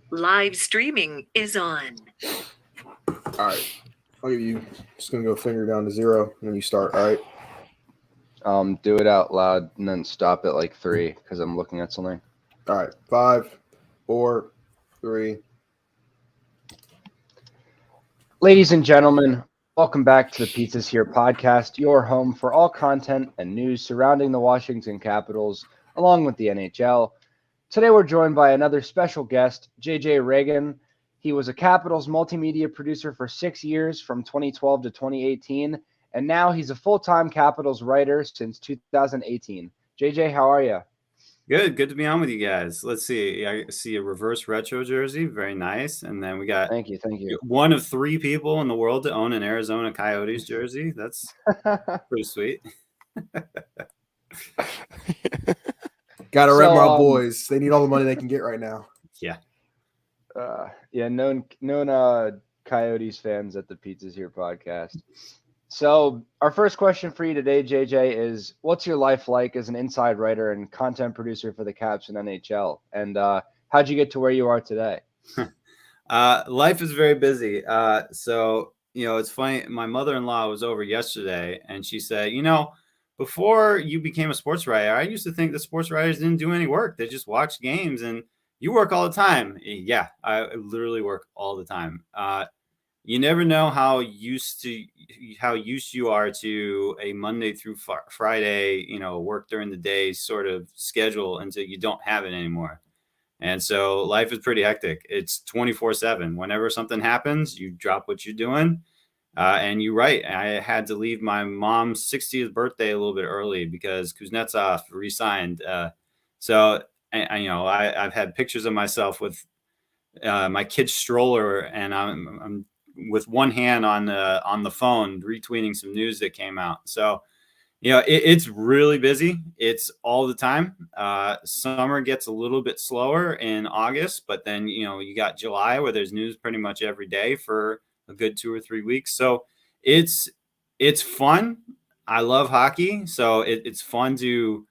Live streaming is on. All right. I'll give you, just going to go finger down to 0, and then you start, all right? Do it out loud and then stop at like 3 because I'm looking at something. All right. 5, 4, 3. Ladies and gentlemen, welcome back to the Pizzas Here podcast, your home for all content and news surrounding the Washington Capitals, along with the NHL. Today we're joined by another special guest, JJ Regan. He was a Capitals multimedia producer for 6 years from 2012 to 2018, and now he's a full-time Capitals writer since 2018. JJ, how are you? Good to be on with you guys. Let's see. I see a reverse retro jersey. Very nice. And then we got Thank you. one of 3 people in the world to own an Arizona Coyotes jersey. That's pretty sweet. Got to rep my boys. They need all the money they can get right now. Yeah. Known Coyotes fans at the Pizzas Here podcast. So our first question for you today, JJ, is what's your life like as an inside writer and content producer for the Caps and NHL? And how'd you get to where you are today? Life is very busy. So, it's funny. My mother-in-law was over yesterday and she said, before you became a sports writer, I used to think that sports writers didn't do any work. They just watch games, and you work all the time. Yeah, I literally work all the time. You never know how used you are to a Monday through Friday, work during the day sort of schedule until you don't have it anymore. And so life is pretty hectic. It's 24/7. Whenever something happens, you drop what you're doing. And you're right. I had to leave my mom's 60th birthday a little bit early because Kuznetsov re-signed. So I've had pictures of myself with my kid's stroller, and I'm with one hand on the phone retweeting some news that came out. So, it's really busy. It's all the time. Summer gets a little bit slower in August, but then, you got July where there's news pretty much every day for a good 2 or 3 weeks. So it's fun. I love hockey. So it's fun to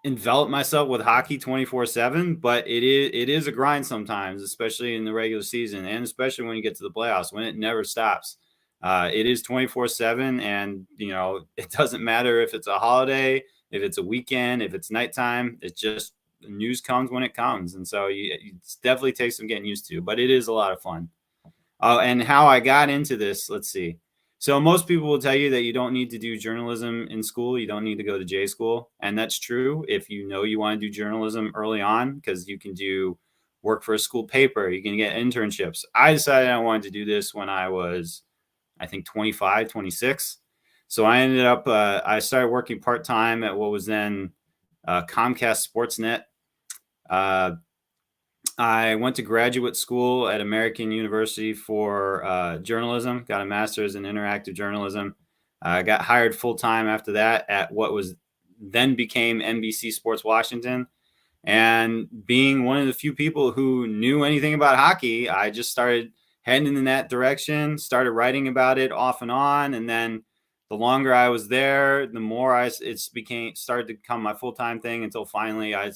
envelop myself with hockey 24/7, but it is a grind sometimes, especially in the regular season, and especially when you get to the playoffs when it never stops. It is 24/7, and it doesn't matter if it's a holiday, if it's a weekend, if it's nighttime. It's just the news comes when it comes, and so it definitely takes some getting used to, but it is a lot of fun. And how I got into this, let's see. So most people will tell you that you don't need to do journalism in school. You don't need to go to J school. And that's true if you want to do journalism early on, because you can do work for a school paper. You can get internships. I decided I wanted to do this when I was, I think, 25, 26. So I ended up, I started working part-time at what was then Comcast Sportsnet. I went to graduate school at American University for journalism, got a master's in interactive journalism. I got hired full-time after that at what was then became NBC Sports Washington. And being one of the few people who knew anything about hockey, I just started heading in that direction, started writing about it off and on. And then the longer I was there, the more started to become my full-time thing, until finally I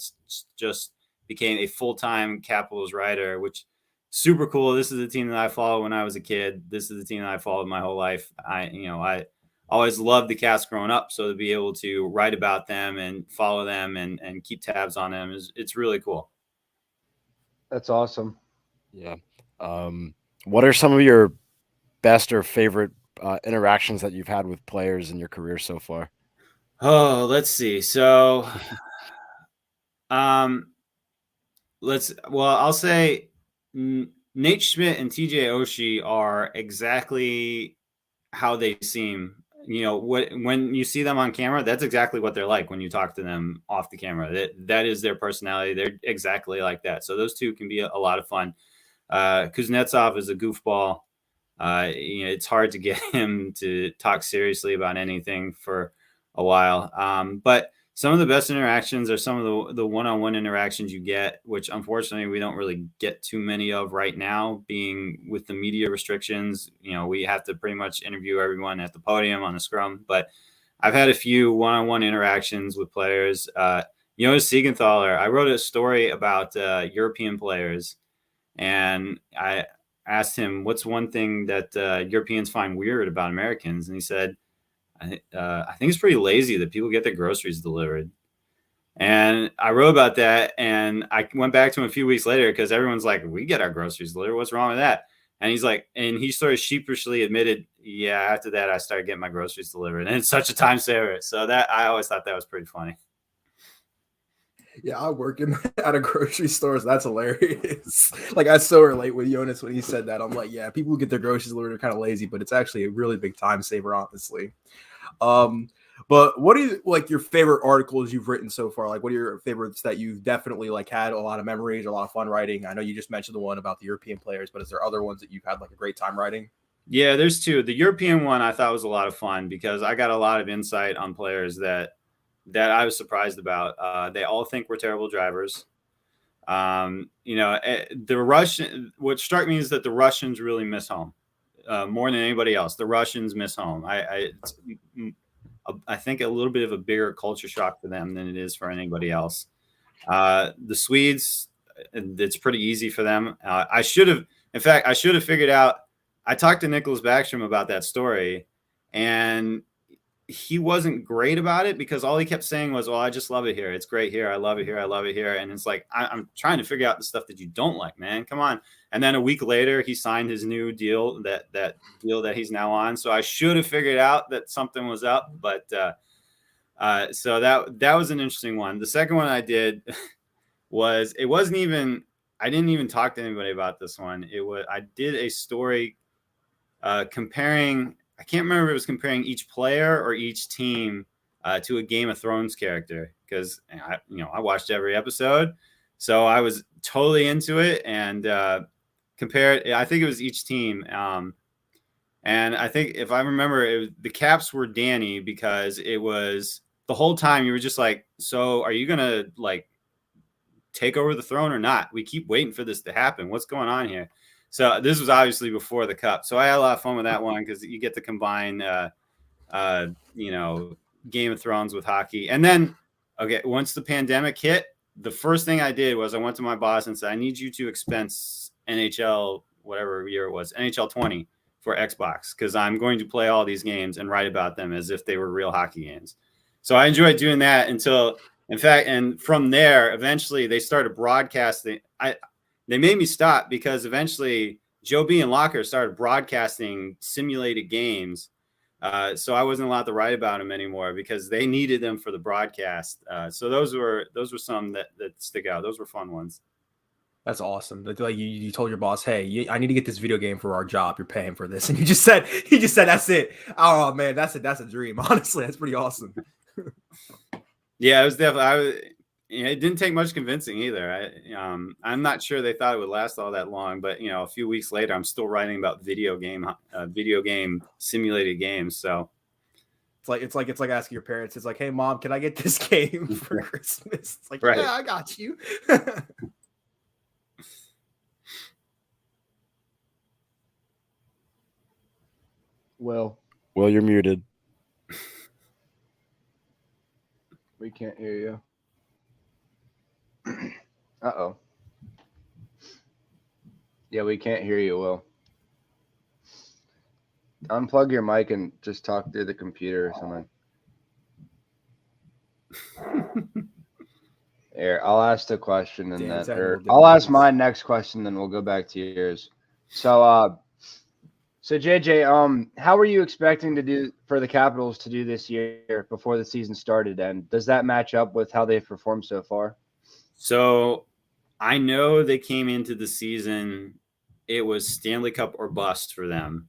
just became a full-time Capitals writer, which super cool. This is the team that I followed when I was a kid. This is the team that I followed my whole life. I always loved the Caps growing up. So to be able to write about them and follow them and keep tabs on them it's really cool. That's awesome. Yeah. What are some of your best or favorite interactions that you've had with players in your career so far? Oh, let's see. So, I'll say Nate Schmidt and TJ Oshie are exactly how they seem. When you see them on camera, that's exactly what they're like when you talk to them off the camera. That is their personality. They're exactly like that. So those two can be a lot of fun. Kuznetsov is a goofball. It's hard to get him to talk seriously about anything for a while. But some of the best interactions are some of the one-on-one interactions you get, which unfortunately we don't really get too many of right now, being with the media restrictions. We have to pretty much interview everyone at the podium on the scrum. But I've had a few one-on-one interactions with players. Jonas Siegenthaler. I wrote a story about European players, and I asked him, what's one thing that Europeans find weird about Americans? And he said, I think it's pretty lazy that people get their groceries delivered. And I wrote about that, and I went back to him a few weeks later because everyone's like, we get our groceries delivered. What's wrong with that? And he's like, and he sort of sheepishly admitted, yeah, after that, I started getting my groceries delivered. And it's such a time saver. So that I always thought that was pretty funny. Yeah, I work at a grocery store. So that's hilarious. Like, I so relate with Jonas when he said that. I'm like, yeah, people who get their groceries delivered are kind of lazy, but it's actually a really big time saver, honestly. But what are like your favorite articles you've written so far? Like, what are your favorites that you've definitely like had a lot of memories, a lot of fun writing? I know you just mentioned the one about the European players, but is there other ones that you've had like a great time writing? Yeah, there's two. The European one I thought was a lot of fun because I got a lot of insight on players that I was surprised about. They all think we're terrible drivers. The Russian. What struck me is that the Russians really miss home more than anybody else. The Russians miss home. I think a little bit of a bigger culture shock for them than it is for anybody else. The Swedes, it's pretty easy for them. I should have figured out. I talked to Nicholas Backstrom about that story, and he wasn't great about it because all he kept saying was, well, I just love it here. It's great here. I love it here. I love it here. And it's like, I'm trying to figure out the stuff that you don't like, man. Come on. And then a week later, he signed his new deal, that deal that he's now on. So I should have figured out that something was up. But so that was an interesting one. The second one I did was, I didn't even talk to anybody about this one. I did a story comparing, I can't remember if it was comparing each player or each team to a Game of Thrones character, because I watched every episode, so I was totally into it and compared. I think it was each team, and I think if I remember, the Caps were Danny because it was the whole time you were just like, so are you gonna like take over the throne or not? We keep waiting for this to happen. What's going on here? So this was obviously before the Cup. So I had a lot of fun with that one because you get to combine, Game of Thrones with hockey. And then, okay, once the pandemic hit, the first thing I did was I went to my boss and said, I need you to expense NHL, whatever year it was, NHL 20 for Xbox, because I'm going to play all these games and write about them as if they were real hockey games. So I enjoyed doing that until, in fact, and from there, eventually they started broadcasting. They made me stop because eventually Joe B and Locker started broadcasting simulated games. So I wasn't allowed to write about them anymore because they needed them for the broadcast. So those were some that stick out. Those were fun ones. That's awesome. Like you told your boss, hey, I need to get this video game for our job. You're paying for this. And he just said, that's it. Oh man, that's a dream. Honestly, that's pretty awesome. Yeah, it was definitely, it didn't take much convincing either. I'm not sure they thought it would last all that long, but a few weeks later, I'm still writing about video game simulated games. So it's like asking your parents. It's like, hey, mom, can I get this game for Christmas? It's like, right. Yeah, I got you. Will, you're muted. we can't hear you. Uh-oh. Yeah, we can't hear you, Will. Unplug your mic and just talk through the computer or something. Here, I'll ask the question and then I'll ask my next question, then we'll go back to yours. So JJ, how were you expecting to do for the Capitals to do this year before the season started? And does that match up with how they've performed so far? So I know they came into the season, it was Stanley Cup or bust for them.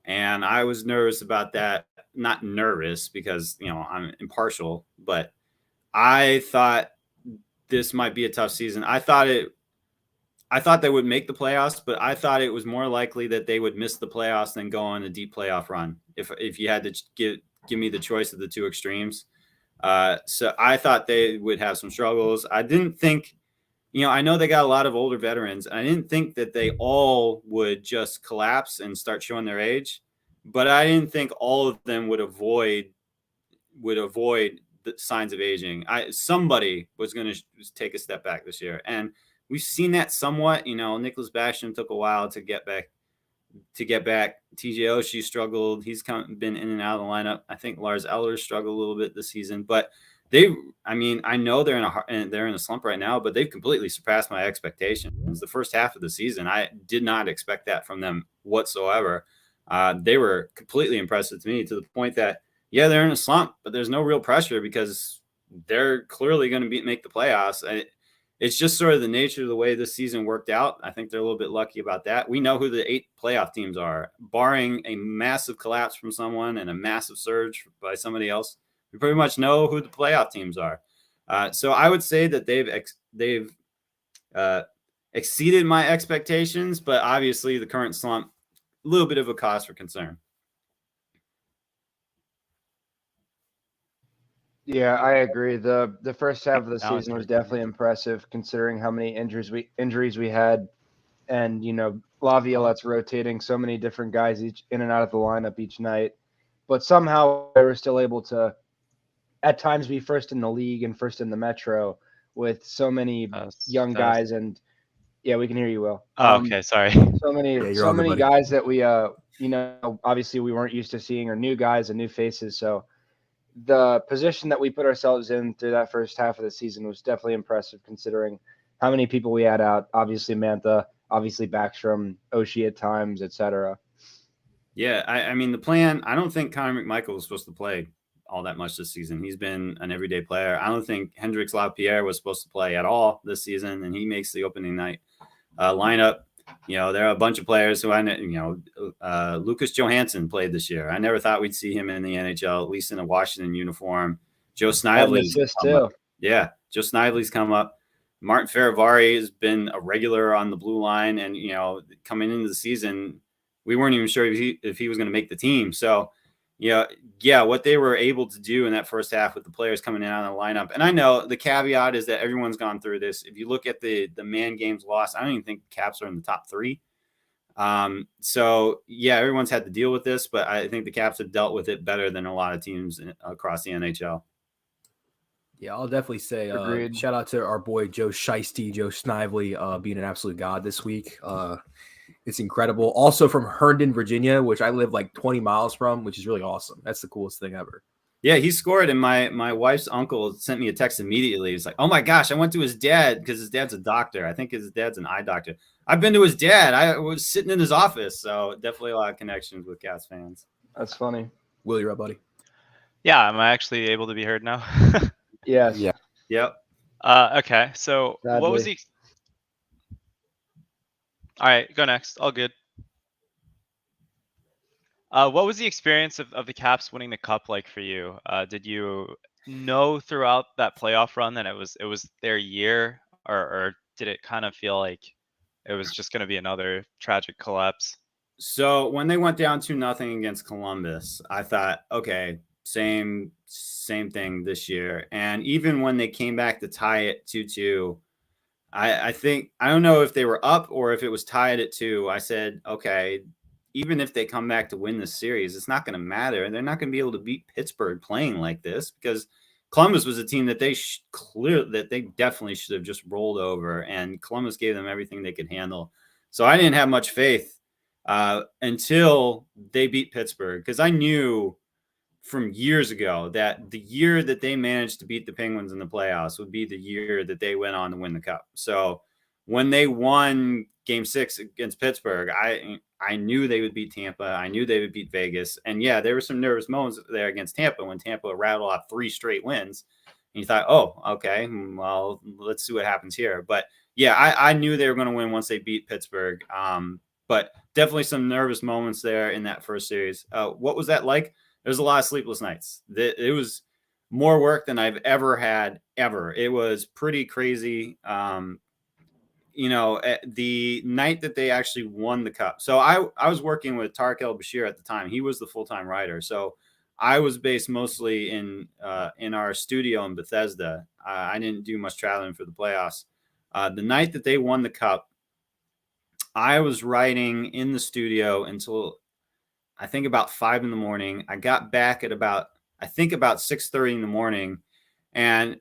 And I was nervous about that. Not nervous because, I'm impartial, but I thought this might be a tough season. I thought they would make the playoffs, but I thought it was more likely that they would miss the playoffs than go on a deep playoff run. If you had to give me the choice of the two extremes. So I thought they would have some struggles. I didn't think, I know they got a lot of older veterans. I didn't think that they all would just collapse and start showing their age, but I didn't think all of them would avoid the signs of aging. Somebody was going to take a step back this year, and we've seen that somewhat. Nicholas Backstrom took a while to get back. TJ Oshie struggled. He's been in and out of the lineup. I think Lars Eller struggled a little bit this season, but I know they're in a slump right now, but they've completely surpassed my expectations. The first half of the season, I did not expect that from them whatsoever. They were completely impressive to me, to the point that, yeah, they're in a slump, but there's no real pressure because they're clearly going to make the playoffs. It's just sort of the nature of the way this season worked out. I think they're a little bit lucky about that. We know who the 8 playoff teams are, barring a massive collapse from someone and a massive surge by somebody else. We pretty much know who the playoff teams are. So I would say that they've exceeded my expectations, but obviously the current slump, a little bit of a cause for concern. Yeah, I agree. The first half of the season was definitely impressive, considering how many injuries we had, and Laviolette's rotating so many different guys each in and out of the lineup each night, but somehow they were still able to, at times, be first in the league and first in the Metro with so many young guys. And yeah, we can hear you, Will. Okay, sorry. So many buddy. guys that we obviously we weren't used to seeing, or new guys and new faces. So the position that we put ourselves in through that first half of the season was definitely impressive, considering how many people we had out. Obviously Mantha, obviously Backstrom, Oshie at times, etc. Yeah, I mean, the plan, I don't think Connor McMichael was supposed to play all that much this season. He's been an everyday player. I don't think Hendrix Lapierre was supposed to play at all this season, and he makes the opening night lineup. There are a bunch of players who Lucas Johansson played this year. I never thought we'd see him in the NHL, at least in a Washington uniform. Joe Snively's too. Yeah, Joe Snively's come up. Martin Ferravari has been a regular on the blue line, and coming into the season, we weren't even sure if he was going to make the team. So, what they were able to do in that first half with the players coming in on the lineup. And I know the caveat is that everyone's gone through this. If you look at the man games lost, I don't even think Caps are in the top 3. So yeah, everyone's had to deal with this, but I think the Caps have dealt with it better than a lot of teams across the NHL. Yeah, I'll definitely say shout out to our boy Joe Shiesty, Joe Snively, being an absolute god this week. It's incredible. Also from Herndon, Virginia, which I live like 20 miles from, which is really awesome. That's the coolest thing ever. Yeah, he scored, and my wife's uncle sent me a text immediately. He's like, "Oh my gosh, I went to his dad," because his dad's a doctor. I think his dad's an eye doctor. I've been to his dad. I was sitting in his office, so definitely a lot of connections with Cats fans. That's funny. Will, you're up, buddy. Yeah, am I actually able to be heard now? Yes. Yeah. Yep. Okay, so what was the... All right, go next. All good. What was the experience of the Caps winning the cup like for you? Did you know throughout that playoff run that it was their year, or did it kind of feel like it was just going to be another tragic collapse? So when they went down 2-0 against Columbus, I thought, okay, same thing this year. And even when they came back to tie it 2-2, I think, I don't know if they were up or if it was tied at 2. I said, okay, even if they come back to win this series, it's not going to matter. They're not going to be able to beat Pittsburgh playing like this, because Columbus was a team that they definitely should have just rolled over, and Columbus gave them everything they could handle. So I didn't have much faith until they beat Pittsburgh, because I knew from years ago that the year that they managed to beat the Penguins in the playoffs would be the year that they went on to win the cup. So when they won Game 6 against Pittsburgh, I knew they would beat Tampa. I knew they would beat Vegas. And yeah, there were some nervous moments there against Tampa when Tampa rattled off 3 straight wins. And you thought, oh, okay, well, let's see what happens here. But yeah, I knew they were going to win once they beat Pittsburgh. But definitely some nervous moments there in that first series. What was that like? There's a lot of sleepless nights. It was more work than I've ever had, ever. It was pretty crazy. The night that they actually won the cup. So I was working with Tarek El-Bashir at the time. He was the full-time writer. So I was based mostly in our studio in Bethesda. I didn't do much traveling for the playoffs. The night that they won the cup, I was writing in the studio until I think about 5 a.m. I got back at about 6:30 in the morning. And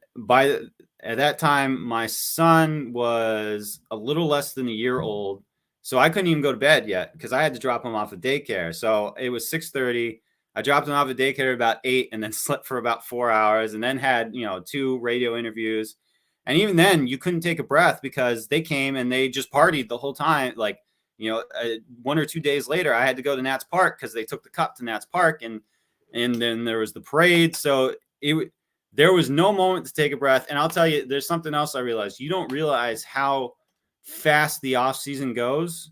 at that time, my son was a little less than a year old. So I couldn't even go to bed yet because I had to drop him off at daycare. So it was 6:30. I dropped him off at daycare at about 8 and then slept for about 4 hours and then had, 2 radio interviews. And even then you couldn't take a breath because they came and they just partied the whole time. Like, 1 or 2 days later, I had to go to Nats Park because they took the cup to Nats Park and then there was the parade. So there was no moment to take a breath. And I'll tell you, there's something else I realized. You don't realize how fast the off season goes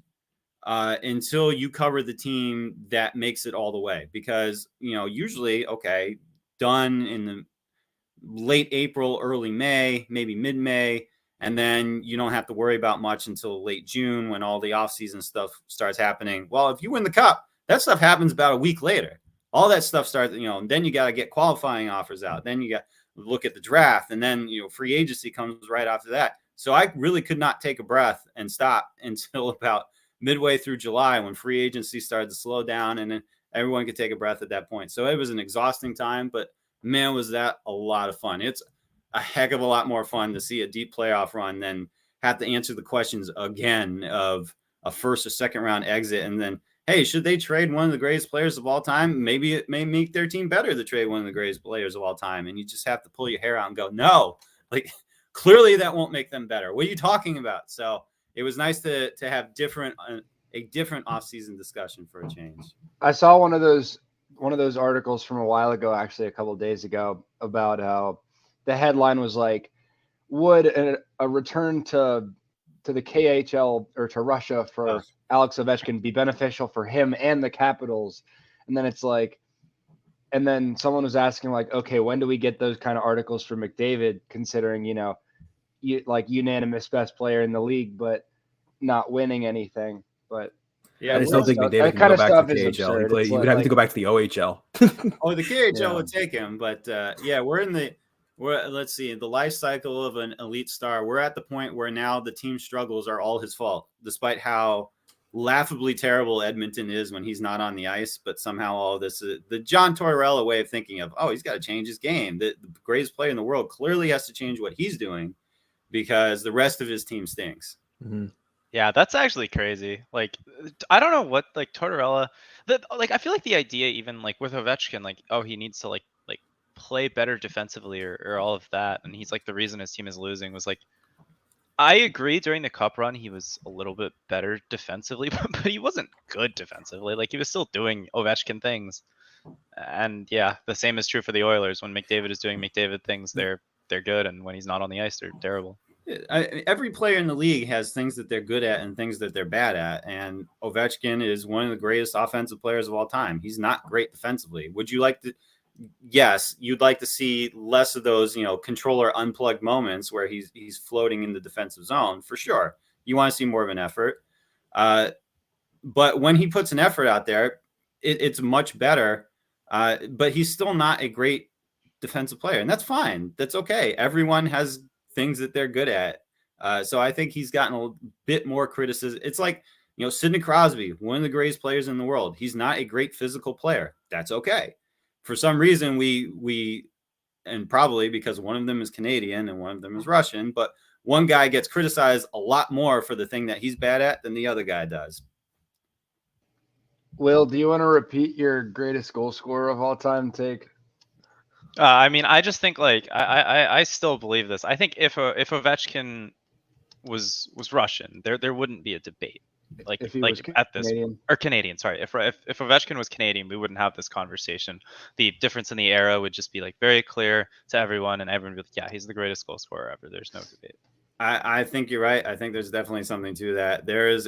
until you cover the team that makes it all the way. Because, usually, okay, done in the late April, early May, maybe mid-May. And then you don't have to worry about much until late June when all the off season stuff starts happening. Well, if you win the cup, that stuff happens about a week later. All that stuff starts, and then you got to get qualifying offers out. Then you got to look at the draft. And then, free agency comes right after that. So I really could not take a breath and stop until about midway through July when free agency started to slow down. And then everyone could take a breath at that point. So it was an exhausting time, but man, was that a lot of fun. It's a heck of a lot more fun to see a deep playoff run than have to answer the questions again of a first or second round exit. And then, hey, should they trade one of the greatest players of all time? Maybe it may make their team better to trade one of the greatest players of all time. And you just have to pull your hair out and go, no, like clearly that won't make them better. What are you talking about? So it was nice to have a different offseason discussion for a change. I saw one of those articles from a while ago, actually a couple of days ago, about how the headline was like, would a return to the KHL or to Russia for Alex Ovechkin be beneficial for him and the Capitals? And then it's like, and then someone was asking like, okay, when do we get those kind of articles for McDavid, considering, like unanimous best player in the league, but not winning anything. But yeah, I just don't think McDavid can go back to the KHL. He would have to go back to the OHL. Oh, the KHL would take him, but let's see, the life cycle of an elite star. We're at the point where now the team struggles are all his fault, despite how laughably terrible Edmonton is when he's not on the ice. But somehow all of this is the John Tortorella way of thinking of, he's got to change his game. The greatest player in the world clearly has to change what he's doing because the rest of his team stinks. Mm-hmm. Yeah, that's actually crazy. Like, I don't know what, like, Tortorella, I feel like the idea, even like with Ovechkin, like, he needs to like play better defensively or all of that, and he's like the reason his team is losing, was like, I agree during the cup run he was a little bit better defensively, but he wasn't good defensively. Like, he was still doing Ovechkin things. And yeah, the same is true for the Oilers. When McDavid is doing McDavid things, they're good, and when he's not on the ice, they're terrible. Every player in the league has things that they're good at and things that they're bad at. And Ovechkin is one of the greatest offensive players of all time. He's not great defensively. Would you like to? Yes, you'd like to see less of those, controller unplugged moments where he's floating in the defensive zone for sure. You want to see more of an effort. But when he puts an effort out there, it's much better. But he's still not a great defensive player, and that's fine. That's okay. Everyone has things that they're good at. So I think he's gotten a bit more criticism. It's like, Sidney Crosby, one of the greatest players in the world. He's not a great physical player. That's okay. For some reason, we and probably because one of them is Canadian and one of them is Russian, but one guy gets criticized a lot more for the thing that he's bad at than the other guy does. Will, do you want to repeat your greatest goal scorer of all time take? I mean, I just think like I still believe this. I think if Ovechkin was Russian, there wouldn't be a debate. Like if he was at this Canadian. Or Canadian, sorry. If Ovechkin was Canadian, we wouldn't have this conversation. The difference in the era would just be like very clear to everyone, and everyone would be like, yeah, he's the greatest goal scorer ever. There's no debate. I think you're right. I think there's definitely something to that. There is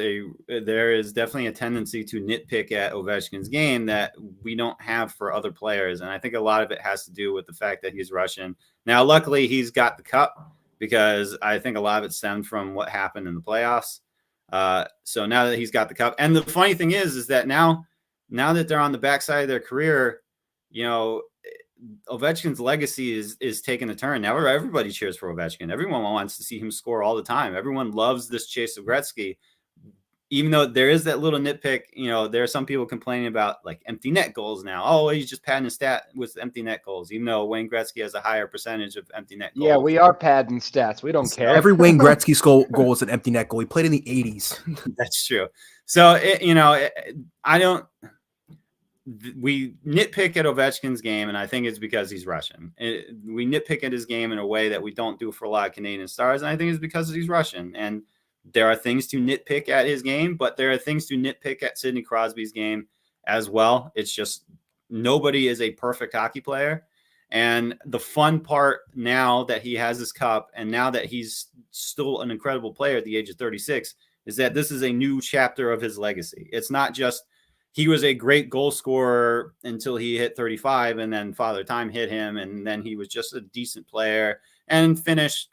definitely a tendency to nitpick at Ovechkin's game that we don't have for other players. And I think a lot of it has to do with the fact that he's Russian. Now, luckily he's got the cup, because I think a lot of it stemmed from what happened in the playoffs. So now that he's got the cup, and the funny thing is that now that they're on the backside of their career, Ovechkin's legacy is taking a turn. Now everybody cheers for Ovechkin. Everyone wants to see him score all the time. Everyone loves this chase of Gretzky, even though there is that little nitpick, there are some people complaining about like empty net goals now. Oh, he's just padding his stat with empty net goals, even though Wayne Gretzky has a higher percentage of empty net goals. Yeah, we are padding stats. We don't care. Every Wayne Gretzky goal is an empty net goal. He played in the 80s. That's true. So, we nitpick at Ovechkin's game, and I think it's because he's Russian. We nitpick at his game in a way that we don't do for a lot of Canadian stars, and I think it's because he's Russian. And there are things to nitpick at his game, but there are things to nitpick at Sidney Crosby's game as well. It's just nobody is a perfect hockey player. And the fun part now that he has his cup, and now that he's still an incredible player at the age of 36, is that this is a new chapter of his legacy. It's not just he was a great goal scorer until he hit 35, and then Father Time hit him, and then he was just a decent player and finished,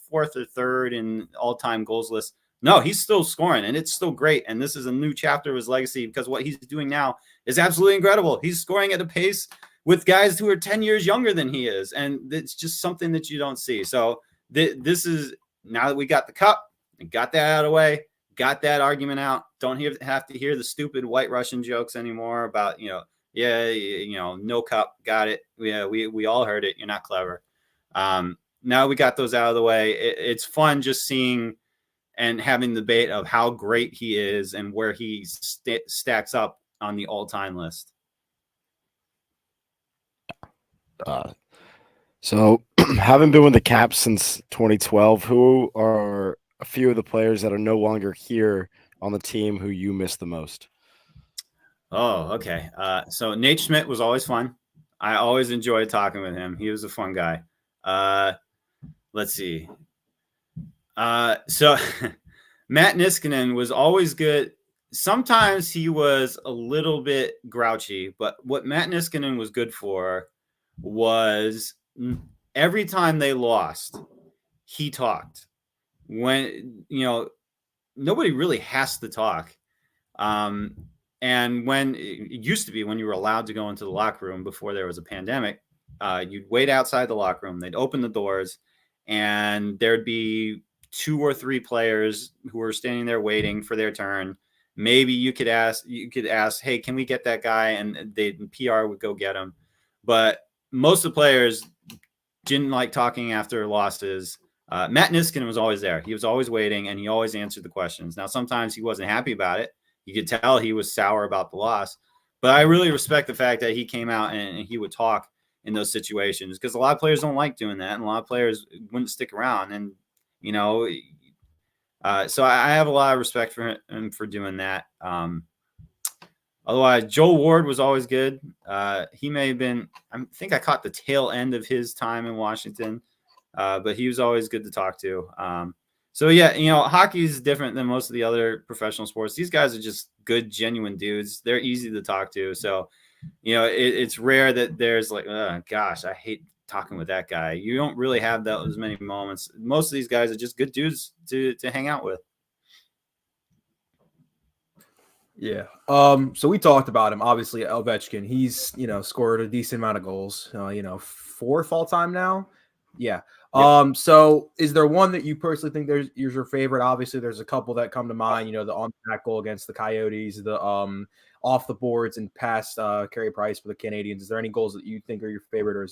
fourth or third in all-time goals list. No, he's still scoring, and it's still great. And this is a new chapter of his legacy, because what he's doing now is absolutely incredible. He's scoring at a pace with guys who are 10 years younger than he is, and it's just something that you don't see. So this is, now that we got the cup and got that out of the way, got that argument out, don't have to hear the stupid white Russian jokes anymore about, no cup, got it. Yeah, we all heard it. You're not clever. Now we got those out of the way. It's fun just seeing and having the debate of how great he is and where he stacks up on the all-time list. So having been with the Caps since 2012, who are a few of the players that are no longer here on the team who you miss the most? Oh, okay. So Nate Schmidt was always fun. I always enjoyed talking with him. He was a fun guy. Let's see. So Matt Niskanen was always good. Sometimes he was a little bit grouchy, but what Matt Niskanen was good for was every time they lost, he talked. When, nobody really has to talk. And when it used to be, when you were allowed to go into the locker room before there was a pandemic, you'd wait outside the locker room. They'd open the doors, and there'd be 2 or 3 players who were standing there waiting for their turn. Maybe you could ask, hey, can we get that guy? And PR would go get him. But most of the players didn't like talking after losses. Matt Niskanen was always there. He was always waiting, and he always answered the questions. Now, sometimes he wasn't happy about it. You could tell he was sour about the loss. But I really respect the fact that he came out and he would talk in those situations, because a lot of players don't like doing that, and a lot of players wouldn't stick around. And, so I have a lot of respect for him for doing that. Otherwise, Joel Ward was always good. He may have been, I think I caught the tail end of his time in Washington, but he was always good to talk to. So yeah, hockey is different than most of the other professional sports. These guys are just good, genuine dudes. They're easy to talk to. So, it's rare that there's like, oh, gosh, I hate talking with that guy. You don't really have those many moments. Most of these guys are just good dudes to hang out with. Yeah. So we talked about him. Obviously, Ovechkin. He's scored a decent amount of goals. 4th all time now. Yeah. Yep. So is there one that you personally think is your favorite? Obviously, there's a couple that come to mind. The on-track goal against the Coyotes, the off the boards and past Carey Price for the Canadians. Is there any goals that you think are your favorite, or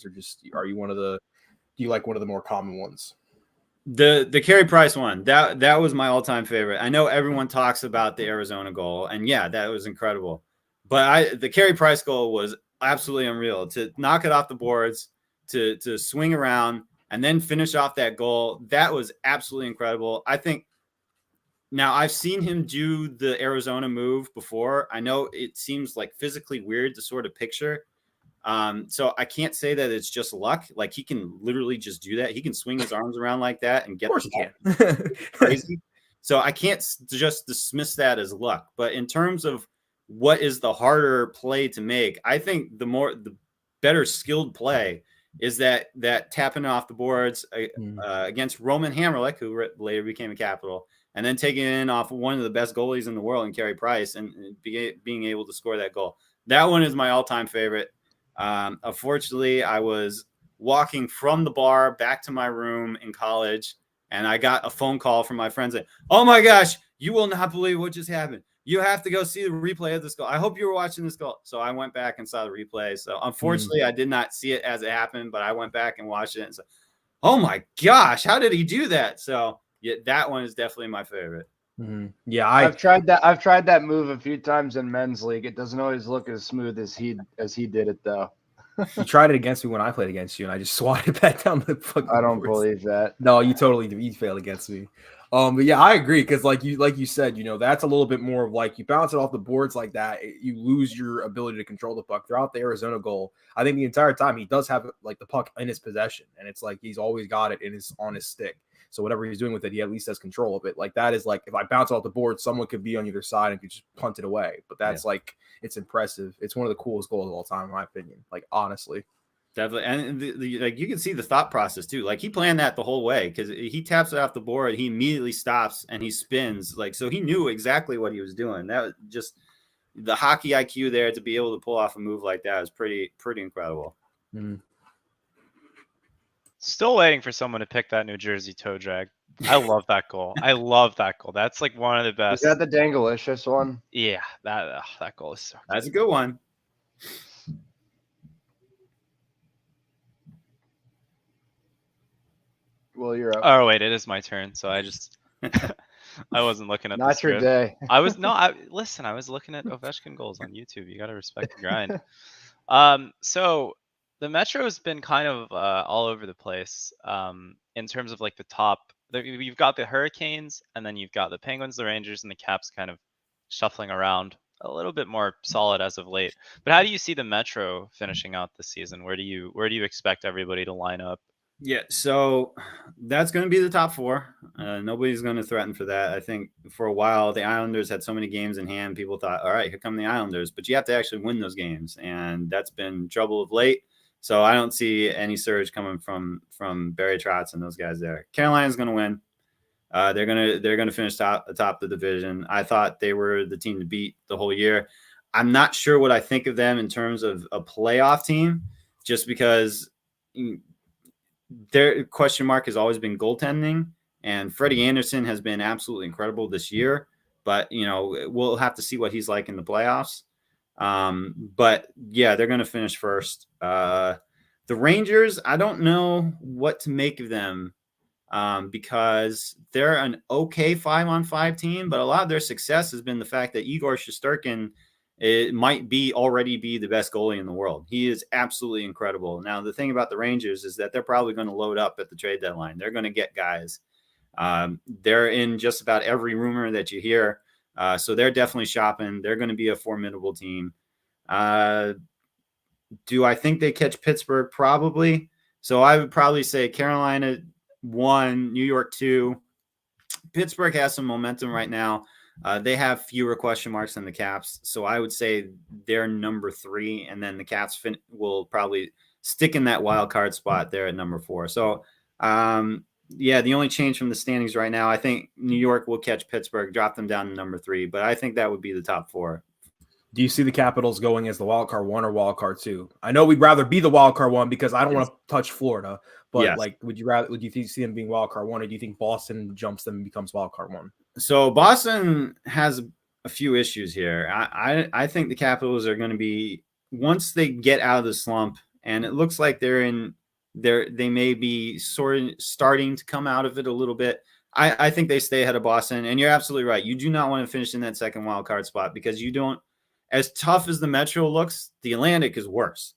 are you do you like one of the more common ones? The Carey Price one, that was my all-time favorite. I know everyone talks about the Arizona goal, and yeah, that was incredible. But the Carey Price goal was absolutely unreal. To knock it off the boards, to swing around, and then finish off that goal, that was absolutely incredible. I think now I've seen him do the Arizona move before. I know it seems like physically weird to sort of picture. So I can't say that it's just luck. Like, he can literally just do that. He can swing his arms around like that and get the ball crazy. So I can't just dismiss that as luck. But in terms of what is the harder play to make, I think the better skilled play is that tapping off the boards against Roman Hamrlik, who later became a Capital, and then taking it in off one of the best goalies in the world in Carey Price and being able to score that goal. That one is my all-time favorite. Unfortunately, I was walking from the bar back to my room in college And I got a phone call from my friends saying, "Oh my gosh, you will not believe what just happened. You have to go see the replay of this goal. I hope you were watching this goal." So I went back and saw the replay. So unfortunately, I did not see it as it happened, but I went back and watched it and said, "Oh my gosh, how did he do that?" So yeah, that one is definitely my favorite. Yeah, I've tried that move a few times in men's league. It doesn't always look as smooth as he did it though. you tried it against me when I played against you, and I just swatted it back down the fucking I don't boards. believe that. No, you failed against me. But yeah, I agree because like you said, that's a little bit more of like you bounce it off the boards like that, you lose your ability to control the puck throughout the Arizona goal. I think the entire time he does have like the puck in his possession, and it's like he's always got it on his stick. So whatever he's doing with it, he at least has control of it. Like that is like if I bounce it off the board, someone could be on either side and could just punt it away. But that's like it's impressive. It's one of the coolest goals of all time, in my opinion. Like honestly. Definitely. And like you can see the thought process too. Like he planned that the whole way because he taps it off the board. He immediately stops and he spins. Like, so he knew exactly what he was doing. That was just the hockey IQ there to be able to pull off a move like that is pretty incredible. Still waiting for someone to pick that New Jersey toe drag. I love that goal. I love that goal. That's like one of the best. Is that the Dangalicious one? Yeah, that goal is so good. That's a good one. Well, you're up. Oh wait, it is my turn. So I just I wasn't looking at Not your day. I was looking at Ovechkin goals on YouTube. You got to respect the grind. So the Metro has been kind of all over the place in terms of like the top. You've got the Hurricanes, and then you've got the Penguins, the Rangers, and the Caps kind of shuffling around a little bit more solid as of late. But how do you see the Metro finishing out this season? Where do you expect everybody to line up? Yeah, so that's going to be the top four. Nobody's going to threaten for that. I think for a while, the Islanders had so many games in hand, people thought, all right, here come the Islanders. But you have to actually win those games, and that's been trouble of late. So I don't see any surge coming from Barry Trotz and those guys there. Carolina's going to win. They're gonna finish atop the division. I thought they were the team to beat the whole year. I'm not sure what I think of them in terms of a playoff team, just because their question mark has always been goaltending, and Freddie Anderson has been absolutely incredible this year. But we'll have to see what he's like in the playoffs. But yeah, they're going to finish first. The Rangers, I don't know what to make of them. Because they're an okay 5-on-5 team, but a lot of their success has been the fact that Igor Shesterkin might already be the best goalie in the world. He is absolutely incredible. Now, the thing about the Rangers is that they're probably going to load up at the trade deadline. They're going to get guys. They're in just about every rumor that you hear. So they're definitely shopping. They're going to be a formidable team. Do I think they catch Pittsburgh? Probably. So I would probably say Carolina 1, New York 2. Pittsburgh has some momentum right now. They have fewer question marks than the Caps, so I would say they're number 3, and then the Caps will probably stick in that wild card spot there at number 4. So, the only change from the standings right now, I think New York will catch Pittsburgh, drop them down to number 3, but I think that would be the top 4. Do you see the Capitals going as the wild card 1 or wild card 2? I know we'd rather be the wild card 1 because I don't want to touch Florida. But would you see them being wild card 1, or do you think Boston jumps them and becomes wild card 1? So Boston has a few issues here. I think the Capitals are going to be, once they get out of the slump, and it looks like they may be sort of starting to come out of it a little bit. I think they stay ahead of Boston, and you're absolutely right. You do not want to finish in that second wild card spot because you don't. As tough as the Metro looks, the Atlantic is worse.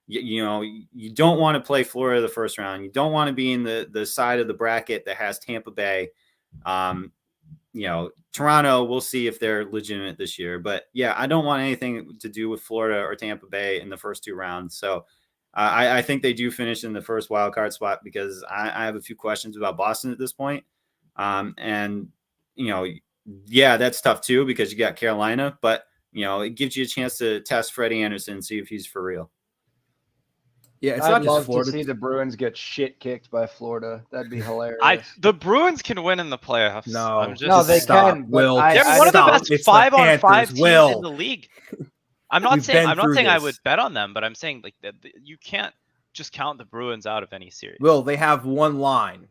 You don't want to play Florida the first round. You don't want to be in the side of the bracket that has Tampa Bay. Toronto, we'll see if they're legitimate this year. But, yeah, I don't want anything to do with Florida or Tampa Bay in the first 2 rounds. So I think they do finish in the first wild card spot because I have a few questions about Boston at this point. That's tough too because you got Carolina. But, it gives you a chance to test Freddie Anderson and see if he's for real. Yeah, it's I'd not love just Florida. to see the Bruins get shit kicked by Florida. That'd be hilarious. The Bruins can win in the playoffs. No, they can. Will, they're one of the best 5-on-5 teams Will. in the league. I'm not saying I would bet on them, but I'm saying like you can't just count the Bruins out of any series. Will, they have one line.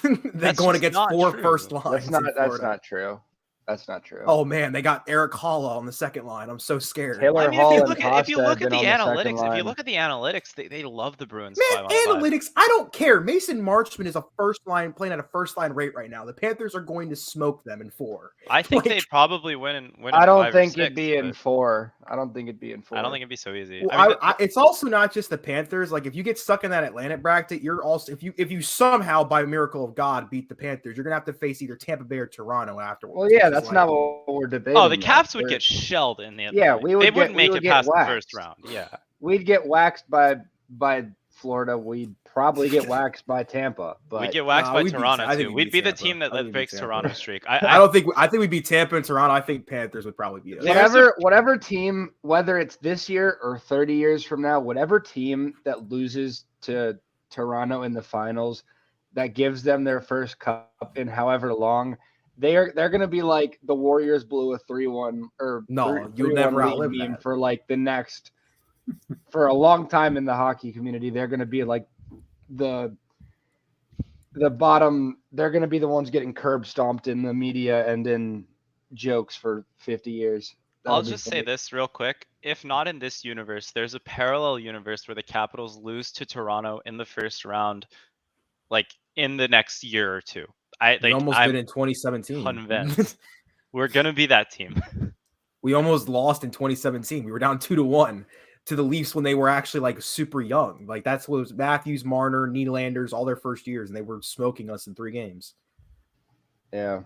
They're That's going just against not 4 true. first lines. That's in not Florida. true. That's not true. Oh man, they got Eric Halla on the second line. I'm so scared. Taylor I mean, Hall if you and look at Costa have been the on the second analytics, if you line. look at the analytics, they love the Bruins Man, 5-on-5. analytics, I don't care. Mason Marchman is a first line playing at a first line rate right now. The Panthers are going to smoke them in 4. I think Like, they'd probably win in I don't 5 or think 6, it'd be in but 4. I don't think it'd be in 4. I don't think it'd be so easy. well, I mean, it's also not just the Panthers. Like if you get stuck in that Atlantic bracket, you're also if you somehow by miracle of God beat the Panthers, you're gonna have to face either Tampa Bay or Toronto afterwards. Well, yeah, which is that's like- not what we're debating. oh, the though. Caps would We're- get shelled in the Yeah, Atlantic. we would They get- wouldn't we make would it get past the waxed. first round. Yeah. We'd get waxed by Florida. We'd probably get waxed by Tampa. But We'd get waxed Nah, by we'd beat Toronto I think too. we'd We'd be beat the Tampa. team I that think we'd beat breaks Tampa. Toronto's streak. I think we beat Tampa and Toronto. I think Panthers would probably beat us. whatever team, whether it's this year or 30 years from now, whatever team that loses to Toronto in the finals, that gives them their first cup in however long, they're going to be like the Warriors blew a 3-1 or No, 3-1 you'll never lead outlive meme that. for like the next for a long time in the hockey community. They're going to be like the bottom. They're going to be the ones getting curb stomped in the media and in jokes for 50 years. I'll That'll be just say funny. this real quick. If not in this universe, there's a parallel universe where the Capitals lose to Toronto in the first round, like in the next year or two. We almost I'm did in 2017. convinced. We're gonna be that team. We almost lost in 2017. We were down 2-1 to the Leafs when they were actually like super young. Like that's what was Matthews, Marner, Nylanders, all their first years, and they were smoking us in 3 games. Yeah.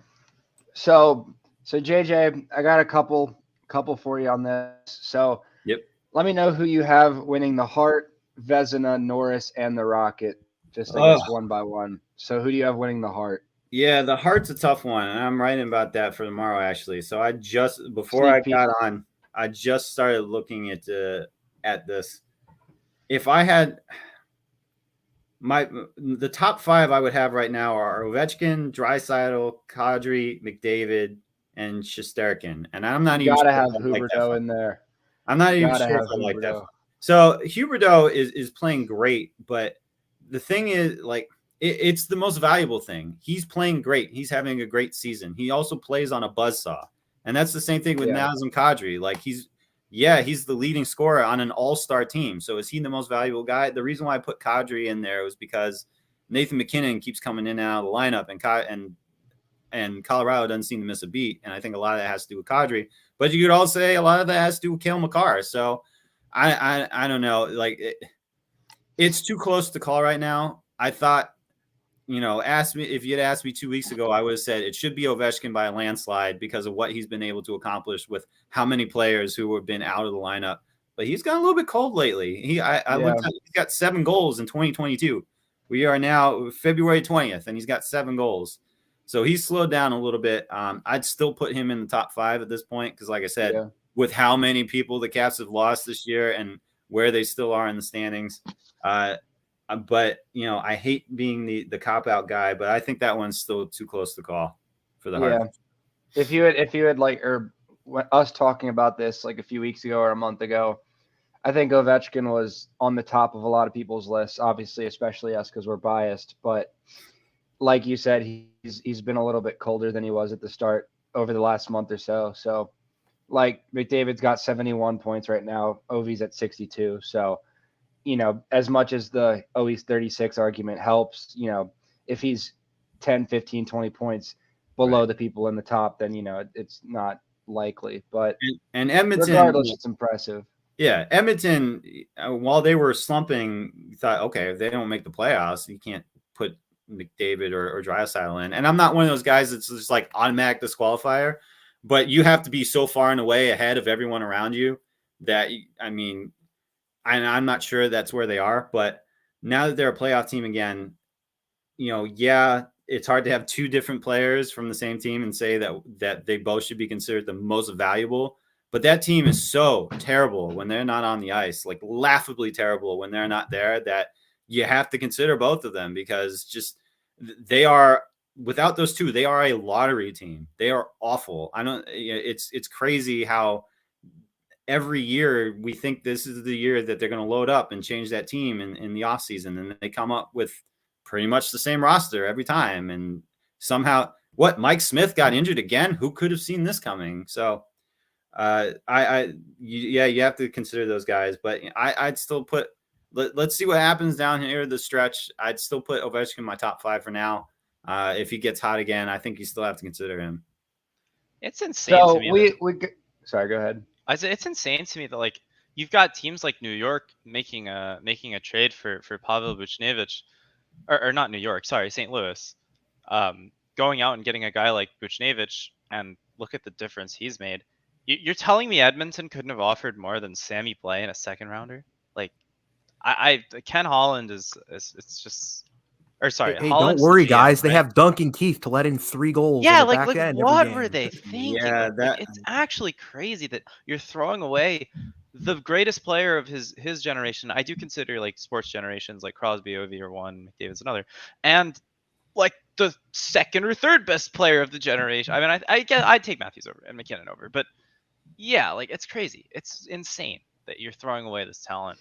So JJ, I got a couple for you on this. So Yep. let me know who you have winning the Hart, Vezina, Norris, and the Rocket. Just I guess one by one. So who do you have winning the Hart? Yeah, the Heart's a tough one, and I'm writing about that for tomorrow actually. So I just before Sneak I peek. got on, I just started looking at this. If I had the top 5 I would have right now are Ovechkin, Draisaitl, Kadri, McDavid, and Shesterkin. And I'm not You even gotta sure have if I like that Huberdeau far. in there. I'm not even Gotta sure have if I like that. Huberdeau. So Huberdeau is playing great, but the thing is, like, it's the most valuable thing. He's playing great. He's having a great season. He also plays on a buzzsaw, and that's the same thing with Nazem Kadri. Like he's the leading scorer on an all-star team. So is he the most valuable guy? The reason why I put Kadri in there was because Nathan McKinnon keeps coming in and out of the lineup, and Colorado doesn't seem to miss a beat. And I think a lot of that has to do with Kadri. But you could also say a lot of that has to do with Cale Makar. So I don't know. Like it's too close to call right now. I thought, ask me if you'd asked me 2 weeks ago, I would have said it should be Ovechkin by a landslide because of what he's been able to accomplish with how many players who have been out of the lineup. But he's gotten a little bit cold lately. He's got 7 goals in 2022. We are now February 20th, and he's got 7 goals. So he's slowed down a little bit. I'd still put him in the top 5 at this point because, like I said, with how many people the Caps have lost this year and where they still are in the standings. But I hate being the cop-out guy, but I think that one's still too close to call for the Hart. If you had like, or us talking about this like a few weeks ago or a month ago, I think Ovechkin was on the top of a lot of people's lists, obviously, especially us because we're biased. But like you said, he's been a little bit colder than he was at the start over the last month or so. So like McDavid's got 71 points right now. Ovi's at 62. So, as much as the he's 36 argument helps, if he's 10, 15, 20 points below the people in the top, then, it's not likely. But and Edmonton, regardless, it's impressive. Yeah, Edmonton, while they were slumping, you thought, okay, if they don't make the playoffs, you can't put McDavid or Draisaitl in. And I'm not one of those guys that's just like automatic disqualifier, but you have to be so far and away ahead of everyone around you that, I'm not sure that's where they are. But now that they're a playoff team again, it's hard to have 2 different players from the same team and say that they both should be considered the most valuable. But that team is so terrible when they're not on the ice, like laughably terrible when they're not there, that you have to consider both of them because just they are, without those 2, they are a lottery team. They are awful. It's crazy how every year we think this is the year that they're going to load up and change that team in the offseason. And they come up with pretty much the same roster every time. And somehow, Mike Smith got injured again? Who could have seen this coming? So, you have to consider those guys. But I'd still put. Let's see what happens down here the stretch. I'd still put Ovechkin in my top 5 for now. If he gets hot again, I think you still have to consider him. It's insane So to me. Sorry, go ahead. I say it's insane to me that like you've got teams like New York making a trade for Pavel Buchnevich, or not New York, sorry, St. Louis, going out and getting a guy like Buchnevich, and look at the difference he's made. You're telling me Edmonton couldn't have offered more than Sammy Blais in a second rounder? Like, Ken Holland is it's just, or sorry, Hey, don't Holland's the worry, GM, guys. They right? have Duncan Keith to let in 3 goals. Yeah, in the like back end every what game. were they thinking? Yeah, Like, it's actually crazy that you're throwing away the greatest player of his generation. I do consider like sports generations, like Crosby, Ovi are one, McDavid's another, and like the second or third best player of the generation. I mean, I'd take Matthews over and McKinnon over, but yeah, like it's crazy. It's insane that you're throwing away this talent.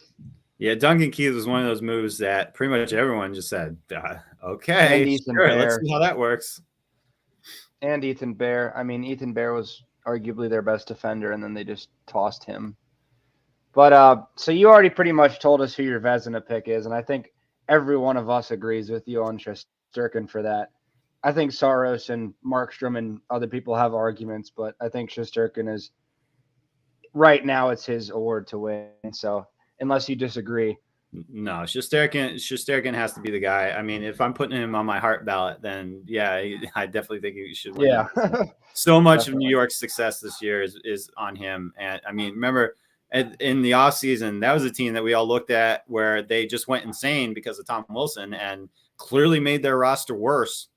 Yeah, Duncan Keith was one of those moves that pretty much everyone just said, okay, And Ethan sure, Bear. let's see how that works. And Ethan Bear. I mean, Ethan Bear was arguably their best defender, and then they just tossed him. But so you already pretty much told us who your Vezina pick is, and I think every one of us agrees with you on Shesterkin for that. I think Saros and Markstrom and other people have arguments, but I think Shesterkin is right now it's his award to win. So unless you disagree. No, Shesterkin has to be the guy. I mean, if I'm putting him on my heart ballot, then yeah, I definitely think he should win. Yeah. So much of Definitely. New York's success this year is on him. And I mean, remember in the offseason, that was a team that we all looked at where they just went insane because of Tom Wilson and clearly made their roster worse.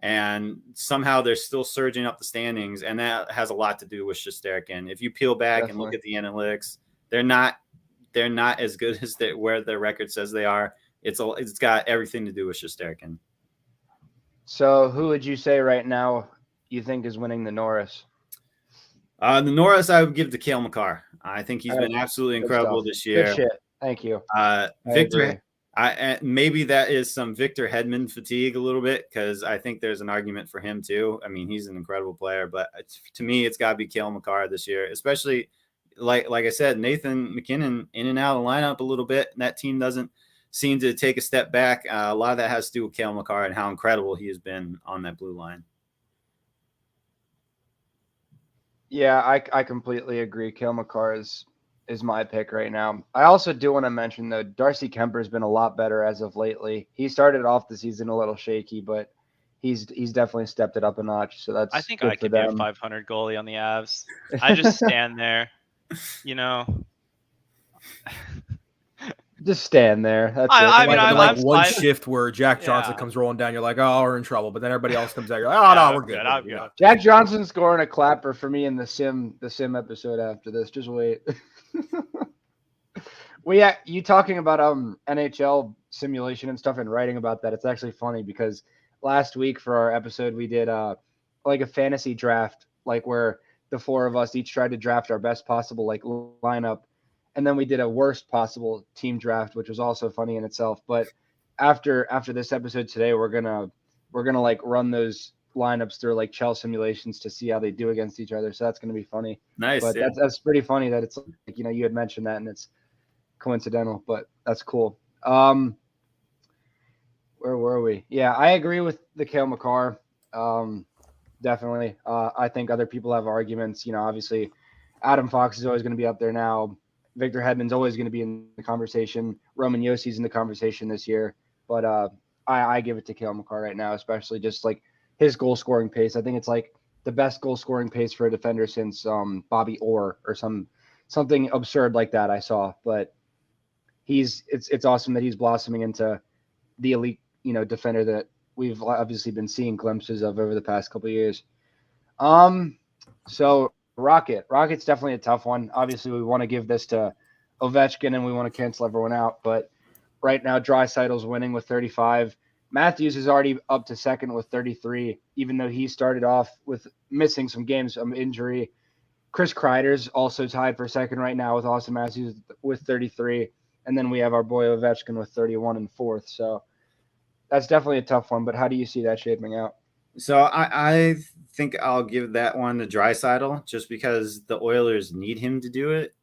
And somehow they're still surging up the standings. And that has a lot to do with Shesterkin. If you peel back and look at the analytics, they're not as good as where their record says they are. It's got everything to do with Shesterkin. So who would you say right now you think is winning the Norris? The Norris I would give to Cale Makar. I think he's been absolutely Good incredible stuff. this year. Good shit. Thank you. Victor, maybe that is some Victor Hedman fatigue a little bit because I think there's an argument for him too. I mean, he's an incredible player, but to me, it's got to be Cale Makar this year, especially like I said, Nathan McKinnon in and out of the lineup a little bit. And that team doesn't seem to take a step back. A lot of that has to do with Cale Makar and how incredible he has been on that blue line. Yeah, I completely agree. Cale Makar is my pick right now. I also do want to mention, though, Darcy Kemper has been a lot better as of lately. He started off the season a little shaky, but he's definitely stepped it up a notch. So that's I think good I for could be a them. 500 goalie on the Avs. I just stand there, you know. Just stand there. That's I it. mean, I'm like one fine. shift where Jack Johnson Yeah. comes rolling down, you're like, oh, we're in trouble. But then everybody else comes out, you're like, oh, no, we're good. I'm Yeah. good. Jack Johnson scoring a clapper for me in the sim episode after this. Just wait. Well, yeah, you talking about NHL simulation and stuff and writing about that. It's actually funny because last week for our episode we did like a fantasy draft, like where the 4 of us each tried to draft our best possible like lineup, and then we did a worst possible team draft, which was also funny in itself. But after this episode today, we're gonna like run those lineups through like Chell simulations to see how they do against each other. So that's gonna be funny. Nice. But Yeah. that's pretty funny that it's like, you had mentioned that and it's coincidental, but that's cool. Where were we? Yeah, I agree with the Cale Makar. Definitely. I think other people have arguments. Obviously Adam Fox is always going to be up there now. Victor Hedman's always going to be in the conversation. Roman Yossi's in the conversation this year. But I give it to Cale Makar right now, especially just like his goal scoring pace. I think it's like the best goal scoring pace for a defender since Bobby Orr or something absurd like that I saw. But it's awesome that he's blossoming into the elite, defender that we've obviously been seeing glimpses of over the past couple of years. So Rocket's definitely a tough one. Obviously, we want to give this to Ovechkin and we want to cancel everyone out. But right now, Draisaitl's winning with 35. Matthews is already up to second with 33, even though he started off with missing some games, injury. Chris Kreider's also tied for second right now with Austin Matthews with 33. And then we have our boy Ovechkin with 31 and fourth. So that's definitely a tough one. But how do you see that shaping out? So I think I'll give that one to Draisaitl just because the Oilers need him to do it.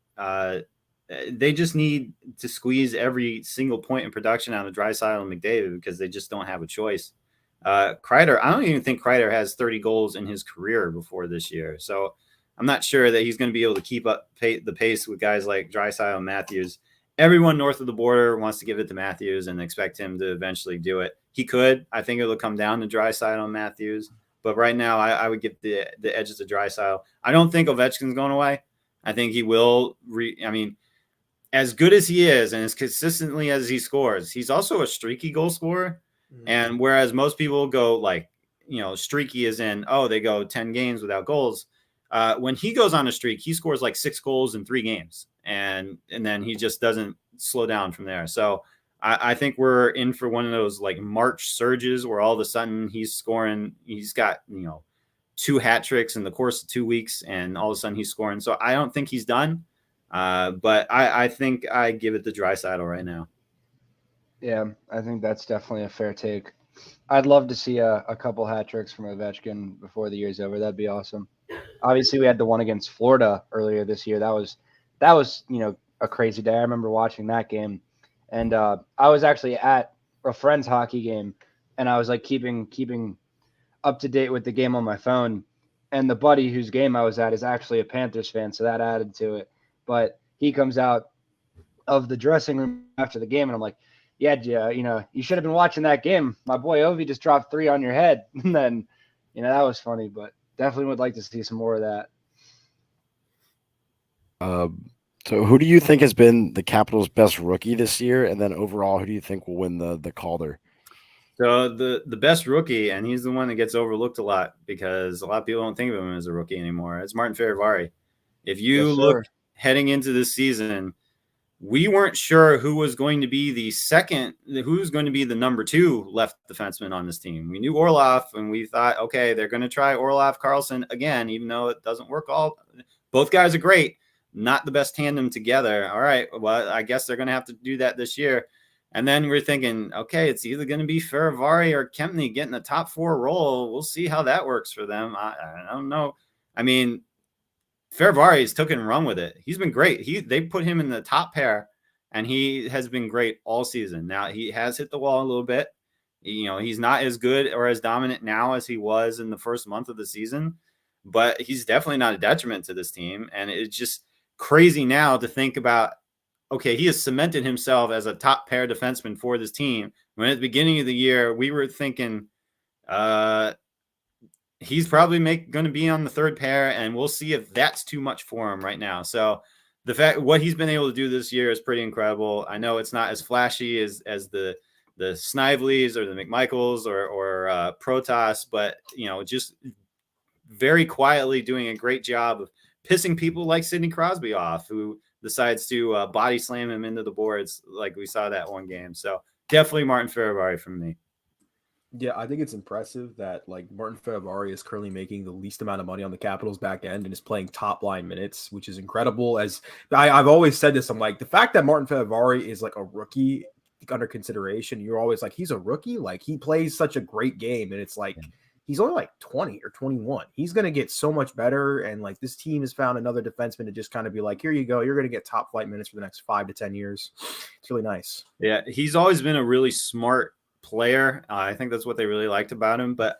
They just need to squeeze every single point in production out of Draisaitl and McDavid because they just don't have a choice. Kreider, I don't even think Kreider has 30 goals in his career before this year. So I'm not sure that he's going to be able to keep up the pace with guys like Draisaitl and Matthews. Everyone north of the border wants to give it to Matthews and expect him to eventually do it. He could. I think it'll come down to Draisaitl and Matthews. But right now, I would give the edges to Draisaitl. I don't think Ovechkin's going away. I think he will. As good as he is and as consistently as he scores, he's also a streaky goal scorer. Mm-hmm. And whereas most people go like, streaky as in, they go 10 games without goals. When he goes on a streak, he scores like 6 goals in 3 games. And then he just doesn't slow down from there. So I think we're in for one of those like March surges where all of a sudden he's scoring. He's got, 2 hat tricks in the course of 2 weeks and all of a sudden he's scoring. So I don't think he's done. But I think I give it to Draisaitl right now. Yeah, I think that's definitely a fair take. I'd love to see a couple hat tricks from Ovechkin before the year's over. That'd be awesome. Obviously, we had the one against Florida earlier this year. That was a crazy day. I remember watching that game, and I was actually at a friend's hockey game, and I was like keeping up to date with the game on my phone. And the buddy whose game I was at is actually a Panthers fan, so that added to it. But he comes out of the dressing room after the game, and I'm like, yeah, you should have been watching that game. My boy Ovi just dropped 3 on your head. And then, that was funny, but definitely would like to see some more of that. So who do you think has been the Capitals' best rookie this year? And then overall, who do you think will win the Calder? So the best rookie, and he's the one that gets overlooked a lot because a lot of people don't think of him as a rookie anymore. It's Martin Ferravari. If you look heading into this season, we weren't sure who was going to be who's going to be the number 2 left defenseman on this team. We knew Orlov, and we thought, okay, they're going to try Orlov Karlsson again, even though it doesn't work both guys are great, not the best tandem together. All right, well, I guess they're going to have to do that this year. And then we're thinking, okay, it's either going to be Ferravari or Kempny getting the top 4 role. We'll see how that works for them. I don't know. I mean, Ferravari's took and run with it. He's been great. They put him in the top pair, and he has been great all season. Now, he has hit the wall a little bit. He's not as good or as dominant now as he was in the first month of the season, but he's definitely not a detriment to this team. And it's just crazy now to think about, okay, he has cemented himself as a top pair defenseman for this team. When at the beginning of the year, we were thinking, he's probably going to be on the 3rd pair, and we'll see if that's too much for him right now. So the fact what he's been able to do this year is pretty incredible. I know it's not as flashy as the Sniveleys or the McMichaels or Protas, but just very quietly doing a great job of pissing people like Sidney Crosby off, who decides to body slam him into the boards like we saw that one game. So definitely Martin Ferravari from me. Yeah, I think it's impressive that like Martin Ferravari is currently making the least amount of money on the Capitals back end and is playing top line minutes, which is incredible. As I've always said this, I'm like, the fact that Martin Ferravari is like a rookie under consideration, you're always like, he's a rookie, like he plays such a great game, and it's like he's only like 20 or 21. He's going to get so much better, and like this team has found another defenseman to just kind of be like, here you go, you're going to get top flight minutes for the next 5 to 10 years. It's really nice. Yeah, he's always been a really smart player. I think that's what they really liked about him, but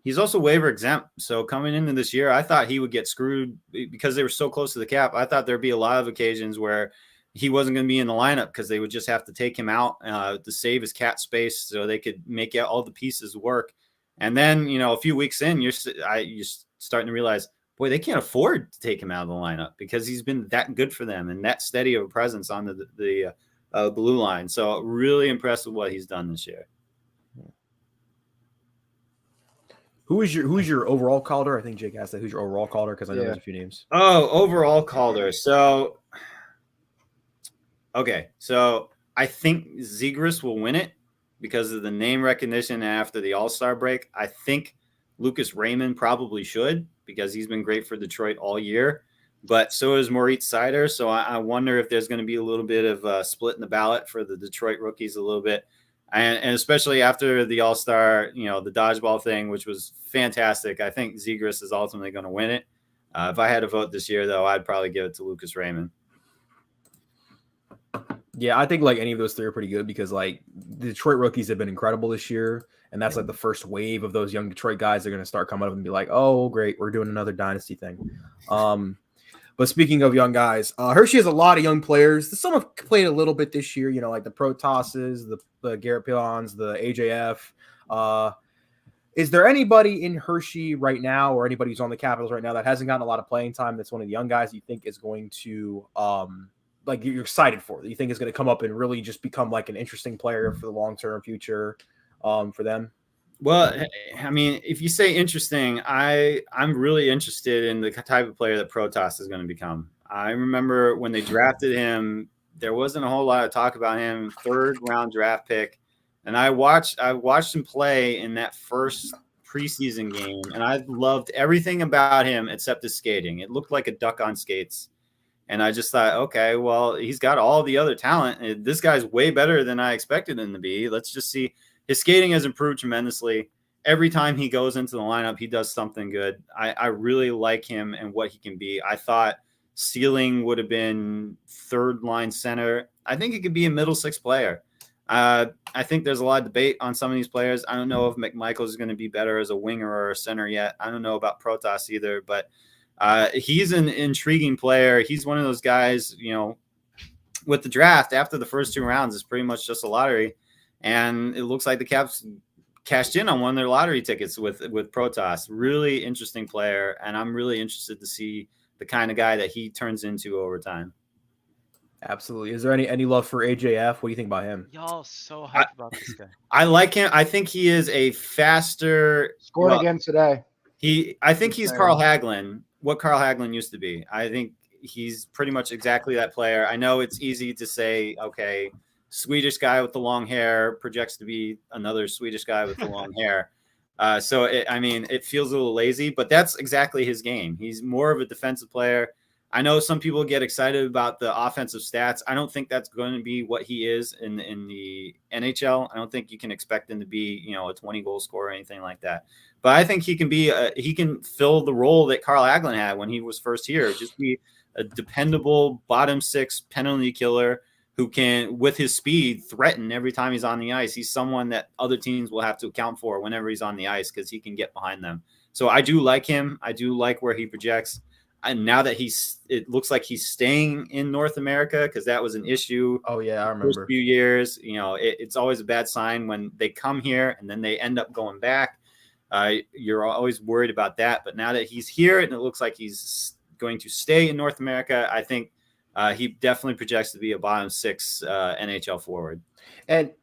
he's also waiver exempt. So coming into this year, I thought he would get screwed because they were so close to the cap. I thought there'd be a lot of occasions where he wasn't going to be in the lineup because they would just have to take him out to save his cap space so they could make all the pieces work. And then, a few weeks in, you're starting to realize, boy, they can't afford to take him out of the lineup because he's been that good for them and that steady of a presence on the blue line. So really impressed with what he's done this year. Who's your overall Calder? I think Jake asked that. Who's your overall Calder? Because I know there's a few names. Oh, overall Calder. So, okay. So I think Zegras will win it because of the name recognition after the All-Star break. I think Lucas Raymond probably should because he's been great for Detroit all year. But so is Moritz Seider. So I wonder if there's going to be a little bit of a split in the ballot for the Detroit rookies a little bit. And especially after the All-Star, the dodgeball thing, which was fantastic. I think Zegras is ultimately going to win it. If I had to vote this year, though, I'd probably give it to Lucas Raymond. Yeah, I think like any of those three are pretty good because like the Detroit rookies have been incredible this year. And that's like the first wave of those young Detroit guys. They're going to start coming up and be like, oh, great, we're doing another dynasty thing. But speaking of young guys, Hershey has a lot of young players. Some have played a little bit this year, like the Protosses, the Garrett Pilons, the AJF. Is there anybody in Hershey right now or anybody who's on the Capitals right now that hasn't gotten a lot of playing time that's one of the young guys you think is going to like you're excited for, that you think is going to come up and really just become like an interesting player for the long-term future for them? Well, I mean, if you say interesting, I'm really interested in the type of player that Protas is going to become. I remember when they drafted him, there wasn't a whole lot of talk about him. 3rd round draft pick, and I watched him play in that first preseason game, and I loved everything about him except his skating. It looked like a duck on skates, and I just thought, okay, well, he's got all the other talent. This guy's way better than I expected him to be. Let's just see. His skating has improved tremendously. Every time he goes into the lineup, he does something good. I really like him and what he can be. I thought ceiling would have been 3rd line center. I think he could be a middle 6 player. I think there's a lot of debate on some of these players. I don't know if McMichael is going to be better as a winger or a center yet. I don't know about Protas either, but he's an intriguing player. He's one of those guys, with the draft after the first 2 rounds, it's pretty much just a lottery. And it looks like the Caps cashed in on one of their lottery tickets with Protas. Really interesting player, and I'm really interested to see the kind of guy that he turns into over time. Absolutely. Is there any love for AJF? What do you think about him? Y'all so hyped about this guy. I like him. I think he is a faster Scored again today. I think he's Carl Hagelin, what Carl Hagelin used to be. I think he's pretty much exactly that player. I know it's easy to say, okay, Swedish guy with the long hair projects to be another Swedish guy with the long hair. So it feels a little lazy, but that's exactly his game. He's more of a defensive player. I know some people get excited about the offensive stats. I don't think that's going to be what he is in the NHL. I don't think you can expect him to be, a 20 goal scorer or anything like that. But I think he can fill the role that Carl Hagelin had when he was first here. Just be a dependable bottom 6 penalty killer who can, with his speed, threaten every time he's on the ice. He's someone that other teams will have to account for whenever he's on the ice because he can get behind them. So I do like him. I do like where he projects. And now that it looks like he's staying in North America because that was an issue. Oh yeah, I remember. First few years, it's always a bad sign when they come here and then they end up going back. You're always worried about that. But now that he's here and it looks like he's going to stay in North America, I think he definitely projects to be a bottom 6 NHL forward. And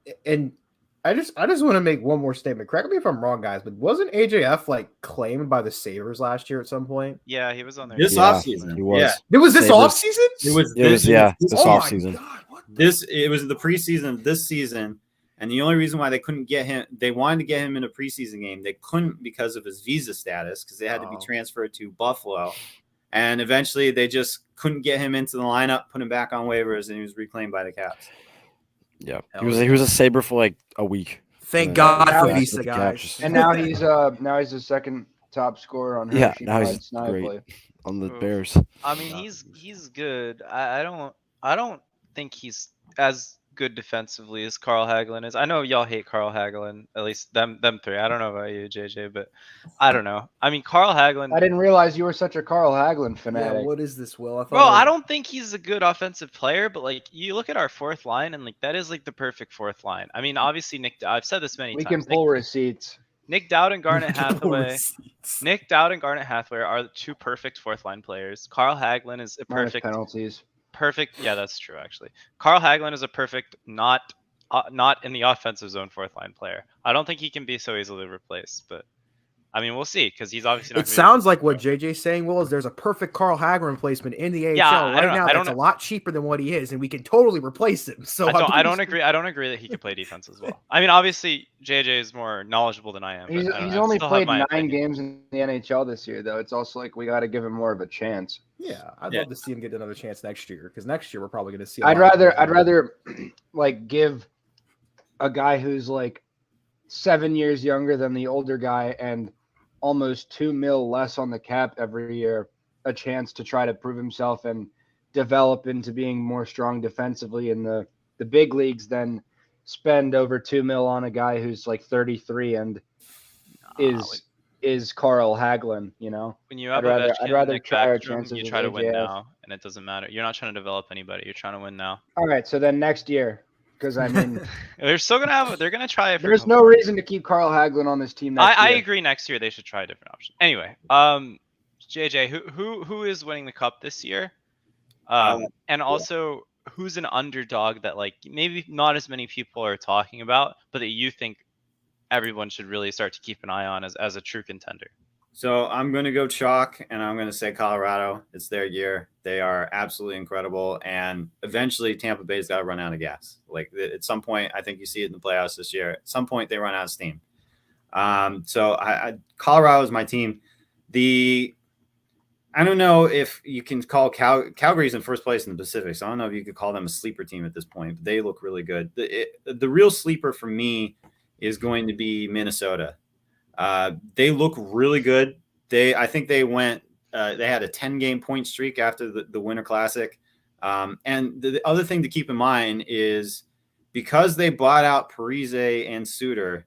I just want to make one more statement. Correct me if I'm wrong, guys, but wasn't AJF like claimed by the Sabres last year at some point? Yeah, he was on there. This offseason. He was. Yeah. It was this Sabres. offseason? This offseason. It was the preseason this season. And the only reason why they couldn't get him, they wanted to get him in a preseason game. They couldn't because of his visa status because they had to be transferred to Buffalo. And eventually they just couldn't get him into the lineup, put him back on waivers, and he was reclaimed by the Caps. Yeah. He was a Sabre for like a week. Thank God for visa, guys. And now he's the 2nd top scorer on Hershey. Now he's great on the Bears. I mean, he's good. I don't think he's as good defensively as Carl Hagelin is. I know y'all hate Carl Hagelin, at least them 3. I don't know about you, JJ, but I don't know. I mean, Carl Hagelin. I didn't realize you were such a Carl Hagelin fanatic. Yeah, what is this, Will? I don't think he's a good offensive player, but like you look at our 4th line, and like that is like the perfect 4th line. I mean, obviously I've said this many times. We can pull receipts. Nick Dowd and Garnet Hathaway. Nick Dowd and Garnet Hathaway are the 2 perfect 4th line players. Carl Hagelin is a perfect penalties. Perfect. Yeah, that's true actually. Carl Hagelin is a perfect not in the offensive zone 4th line player. I don't think he can be so easily replaced, but I mean, we'll see because he's obviously not. It sounds like what JJ's saying, Will, is there's a perfect Carl Hagelin replacement in the AHL right now. That's a lot cheaper than what he is, and we can totally replace him. So I don't agree. I don't agree that he can play defense as well. I mean, obviously JJ is more knowledgeable than I am. He's only played 9 games in the NHL this year, though. It's also like we got to give him more of a chance. Yeah, I'd love to see him get another chance next year because next year we're probably going to see. I'd rather like give a guy who's like 7 years younger than the older guy and almost $2 million less on the cap every year a chance to try to prove himself and develop into being more strong defensively in the big leagues than spend over $2 million on a guy who's like 33 and is Carl Hagelin, you know? When you have I'd Ovechkin, rather Nick try our Backstrom, chances you with try to win AJF. now, and it doesn't matter. You're not trying to develop anybody. You're trying to win now. All right, so then next year, because I mean, They're still gonna have. They're gonna try it. For a there's couple no more reason to keep Carl Hagelin on this team next I year. agree. Next year they should try a different option. Anyway, JJ, who is winning the cup this year? And also, who's an underdog that like maybe not as many people are talking about, but that you think everyone should really start to keep an eye on as a true contender? So I'm going to go chalk, and I'm going to say Colorado. It's their year. They are absolutely incredible, and eventually Tampa Bay's got to run out of gas. Like at some point, I think you see it in the playoffs this year. At some point, they run out of steam. So Colorado is my team. I don't know if you can call Calgary's in first place in the Pacific, so I don't know if you could call them a sleeper team at this point, but they look really good. The real sleeper for me is going to be Minnesota. They look really good. I think they went. They had a 10-game point streak after the Winter Classic. And the other thing to keep in mind is because they bought out Parise and Suter,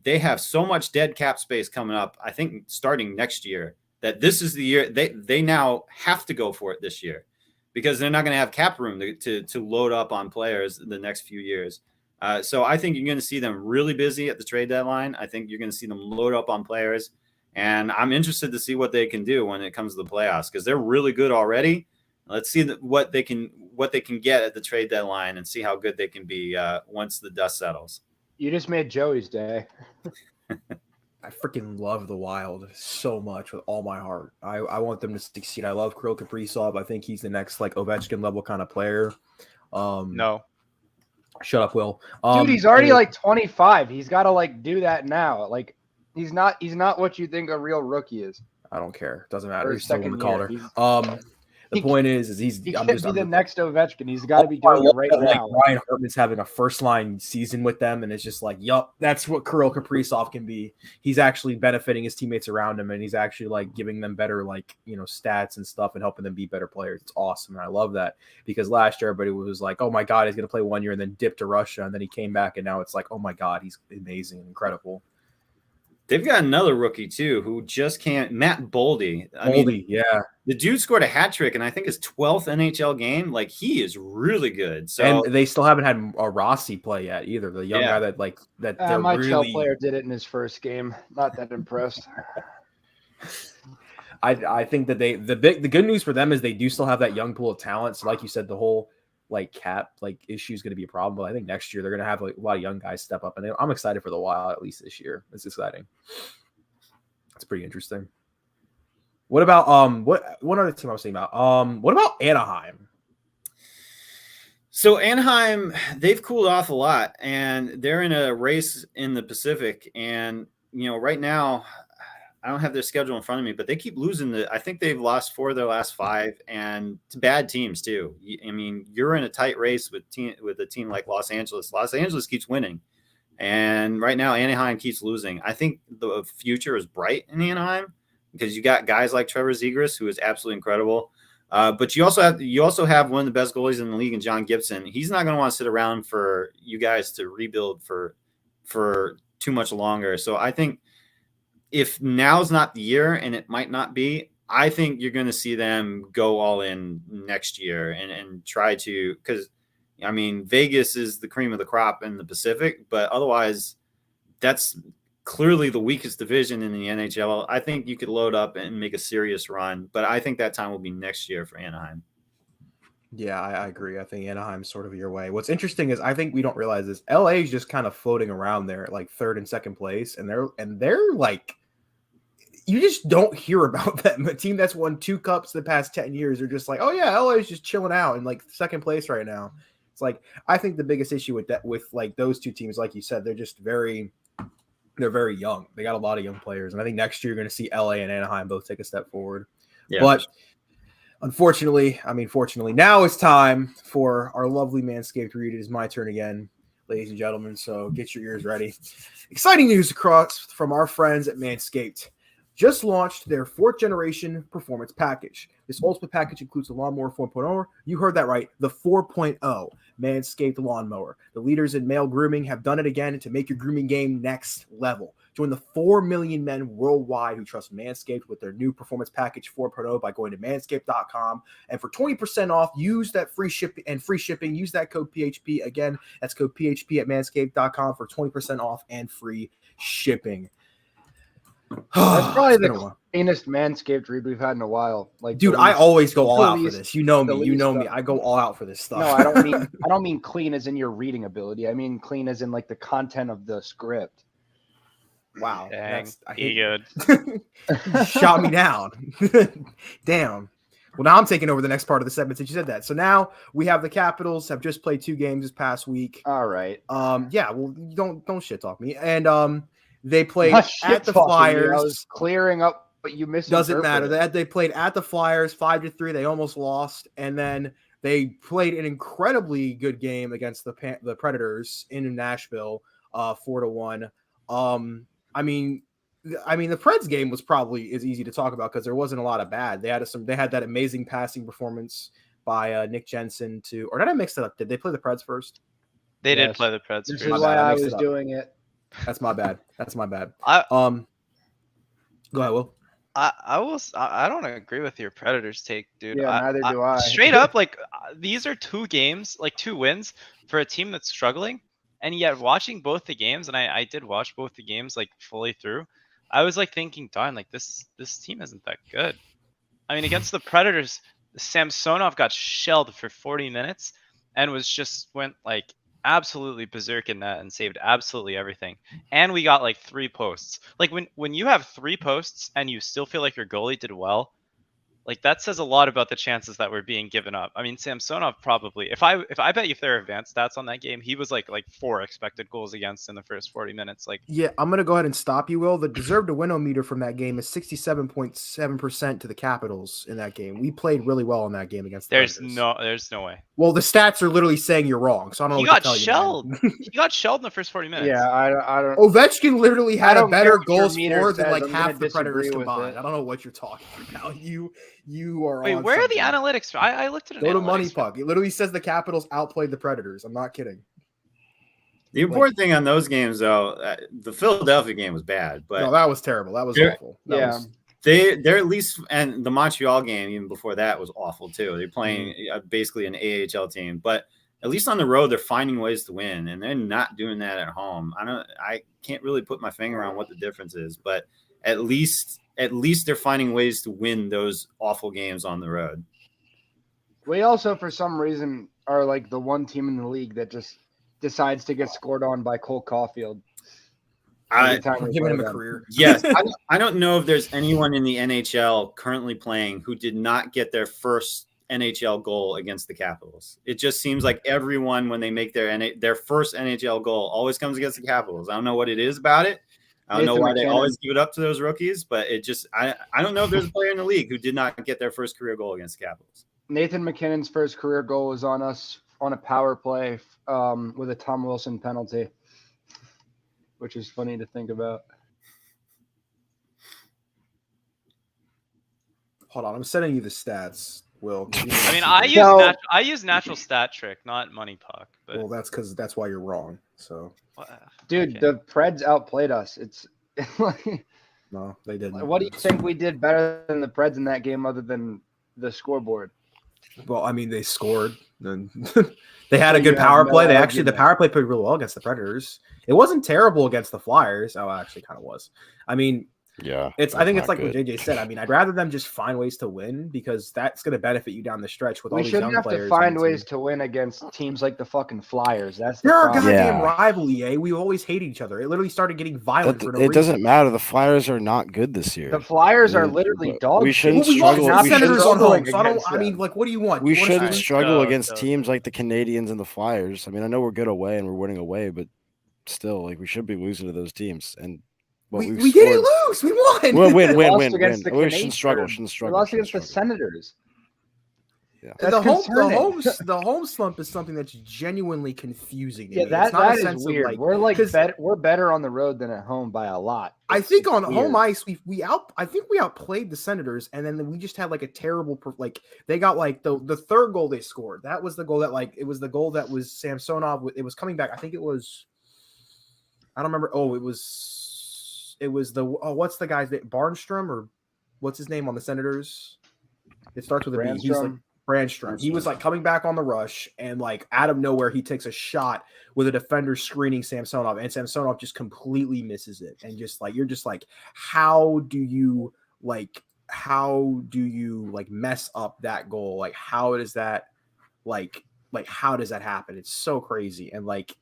they have so much dead cap space coming up. I think starting next year, that this is the year they now have to go for it this year because they're not going to have cap room to load up on players the next few years. So I think you're going to see them really busy at the trade deadline. I think you're going to see them load up on players, and I'm interested to see what they can do when it comes to the playoffs because they're really good already. Let's see what they can get at the trade deadline and see how good they can be once the dust settles. You just made Joey's day. I freaking love the Wild so much with all my heart. I want them to succeed. I love Kirill Kaprizov. I think he's the next like Ovechkin level kind of player. No. Shut up, Will. Dude, he's already like 25. He's got to like do that now. Like he's not what you think a real rookie is. I don't care. Doesn't matter. Or He's still in the Calder. He's- The point is he's. He I'm can't just be the I'm- next Ovechkin. He's got to be I doing it love right that, like, now. Ryan Hartman's having a first line season with them, and it's just like, yup, that's what Kirill Kaprizov can be. He's actually benefiting his teammates around him, and he's actually like giving them better stats and stuff, and helping them be better players. It's awesome, and I love that because last year everybody was like, oh my god, he's gonna play 1 year and then dip to Russia, and then he came back, and now it's like, oh my god, he's amazing and incredible. They've got another rookie too who just can't. Matt Boldy. Yeah. The dude scored a hat trick, and I think his 12th NHL game. Like he is really good. So And they still haven't had a Rossi play yet either. The young guy that they're My really. Chell player did it in his first game. Not that impressed. I think that the good news for them is they do still have that young pool of talent. So like you said, the whole cap issue is going to be a problem. But I think next year they're going to have a lot of young guys step up, and I'm excited for the Wild at least this year. It's exciting. It's pretty interesting. What about what other team I was thinking about? What about Anaheim? So Anaheim, they've cooled off a lot, and they're in a race in the Pacific. And right now, I don't have their schedule in front of me, but they keep losing. I think they've lost 4 of their last 5, and to bad teams too. I mean, you're in a tight race with a team like Los Angeles. Los Angeles keeps winning, and right now Anaheim keeps losing. I think the future is bright in Anaheim because you got guys like Trevor Zegras, who is absolutely incredible. But you also have one of the best goalies in the league in John Gibson. He's not going to want to sit around for you guys to rebuild for too much longer. So I think if now's not the year, and it might not be, I think you're going to see them go all in next year and try to, because I mean, Vegas is the cream of the crop in the Pacific, but otherwise that's clearly the weakest division in the NHL. I think you could load up and make a serious run, but I think that time will be next year for Anaheim. Yeah, I agree. I think Anaheim's sort of your way. What's interesting is I think we don't realize this. LA is just kind of floating around there at like 3rd and 2nd place, and they're like, you just don't hear about them. A team that's won 2 cups the past 10 years are just like, oh yeah, LA is just chilling out in like 2nd place right now. It's like I think the biggest issue with like those 2 teams, like you said, they're very young. They got a lot of young players, and I think next year you're going to see LA and Anaheim both take a step forward. Yeah, but fortunately, now it's time for our lovely Manscaped read. It is my turn again. ladies and gentlemen. So get your ears ready. Exciting news across from our friends at Manscaped. Just launched their 4th generation performance package. This ultimate package includes the Lawnmower 4.0. You heard that right, the 4.0 Manscaped Lawnmower. The leaders in male grooming have done it again to make your grooming game next level. Join the 4 million men worldwide who trust Manscaped with their new performance package 4.0 by going to manscaped.com. And for 20% off, use that free shipping. Use that code PHP. Again, that's code PHP at manscaped.com for 20% off and free shipping. That's probably the cleanest Manscaped read we've had in a while. Like, dude, I always go all out for this. You know me. You know me. stuff. I go all out for this stuff. No, I don't mean clean as in your reading ability. I mean clean as in like the content of the script. Wow. Dang, I you hate good. you shot me down. Damn. Well, now I'm taking over the next part of the segment since you said that. So now we have the Capitals have just played 2 games this past week. All right. Yeah, well, don't shit talk me. And they played Not at the shit-talking you. Flyers. I was clearing up what you missed. Doesn't matter. They played at the Flyers 5-3. They almost lost, and then they played an incredibly good game against the Predators in Nashville, 4-1. I mean, the Preds game was probably as easy to talk about because there wasn't a lot of bad. They had that amazing passing performance by Nick Jensen or did I mix it up? Did they play the Preds first? They did Yes. play the Preds. This first. is why I I mixed was it up. doing it. That's my bad. That's my bad. I Go ahead, Will. I don't agree with your Predators take, dude. Yeah, neither do I. Straight up, like these are 2 games, like 2 wins for a team that's struggling. And yet watching both the games, and I did watch both the games like fully through, I was like thinking, darn, like this team isn't that good. I mean, against the Predators, Samsonov got shelled for 40 minutes and went like absolutely berserk in that and saved absolutely everything. And we got like 3 posts. Like when you have 3 posts and you still feel like your goalie did well, like that says a lot about the chances that were being given up. I mean, Samsonov probably, if I bet you if there are advanced stats on that game, he was like 4 expected goals against in the first 40 minutes. Like, Yeah, I'm gonna go ahead and stop you, Will. The deserved to win meter from that game is 67.7% to the Capitals in that game. We played really well in that game against the Predators. there's no way. Well, the stats are literally saying you're wrong, so I don't know He what got to tell you, man. shelled. He got shelled in the first 40 minutes. Yeah, I don't. Ovechkin literally I had a don't care better what your goals meter for than says, like I'm half gonna the Predators disagree with combined. it. I don't know what you're talking about. You are Wait, on where are the something. analytics? I looked at an Go to analytics Money from- Puck. It literally says the Capitals outplayed the Predators. I'm not kidding. The important thing on those games, though, the Philadelphia game was bad, but No, that was terrible. That was They're- awful. they're at least, and the Montreal game even before that was awful too. They're playing basically an AHL team, but at least on the road they're finding ways to win, and they're not doing that at home. I can't really put my finger on what the difference is, but at least they're finding ways to win those awful games on the road. We also, for some reason, are like the one team in the league that just decides to get scored on by Cole Caulfield. Every time we Giving play him a them. career. Yes, I don't know if there's anyone in the NHL currently playing who did not get their first NHL goal against the Capitals. It just seems like everyone, when they make their first NHL goal, always comes against the Capitals. I don't know what it is about it. I don't know why they always give it up to those rookies, but it just I don't know if there's a player in the league who did not get their first career goal against the Capitals. Nathan McKinnon's first career goal was on us on a power play with a Tom Wilson penalty, which is funny to think about. Hold on, I'm sending you the stats, Will. I mean, I use natural stat trick, not Money Puck. But Well, that's why you're wrong. So Dude, okay. the Preds outplayed us. It's no, they didn't. what do you think we did better than the Preds in that game other than the scoreboard? Well, I mean, they scored. Then they had So a good you have power no play. The argument. power play played really well against the Predators. It wasn't terrible against the Flyers. Oh, it actually kind of was. I mean, Yeah. I think it's not like what JJ said. I mean, I'd rather them just find ways to win because that's going to benefit you down the stretch with all We these shouldn't young have players. to on find the ways team. to win against teams like the fucking Flyers. That's the They're our problem. goddamn Yeah. rival, EA. We always hated each other. It literally started getting violent for no It reason. doesn't matter. The Flyers are not good this year. The Flyers are We- literally we dogs. shouldn't Well, we lost struggle- the we Senators shouldn't on home, struggle so I don't. against I mean, them. like, what do you want? We You want us to shouldn't lose? struggle Go, against go. teams like the Canadians and the Flyers. I mean, I know we're good away and we're winning away, but still, like, we should be losing to those teams. And what We we've didn't scored- lose. We won. Well, win. We lost We against the shouldn't Canadiens. struggle. We lost against the Senators. That's the concerning. home slump is something that's genuinely confusing to Yeah, me. It's not that a is sense weird. of like, We're like 'cause we're better on the road than at home by a lot. I It's think on home weird. ice I think we outplayed the Senators, and then we just had like a terrible like they got like the third goal they scored. That was the goal that like it was the goal that was Samsonov. It was coming back. I think it was. I don't remember. Oh, it was the what's the guy's name? Barnstrom or what's his name on the Senators? It starts with a B. He's like Brandstrom. He was like coming back on the rush, and like out of nowhere, he takes a shot with a defender screening Samsonov, and Samsonov just completely misses it. And just like you're just like, how do you mess up that goal? Like how does that how does that happen? It's so crazy. And like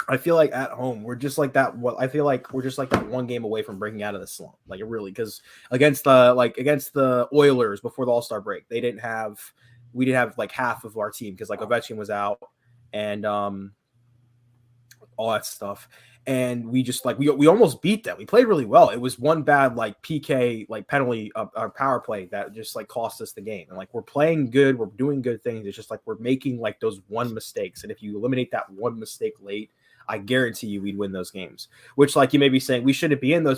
I feel like at home we're just like that. I feel like we're just like that one game away from breaking out of the slump. Like it really, because against the Oilers before the All-Star break, we didn't have like half of our team because like Ovechkin was out and all that stuff. And we just like we almost beat them. We played really well. It was one bad like PK like penalty our power play that just like cost us the game. And like we're playing good, we're doing good things. It's just like we're making like those one mistakes. And if you eliminate that one mistake late, I guarantee you we'd win those games. Which like you may be saying we shouldn't be in those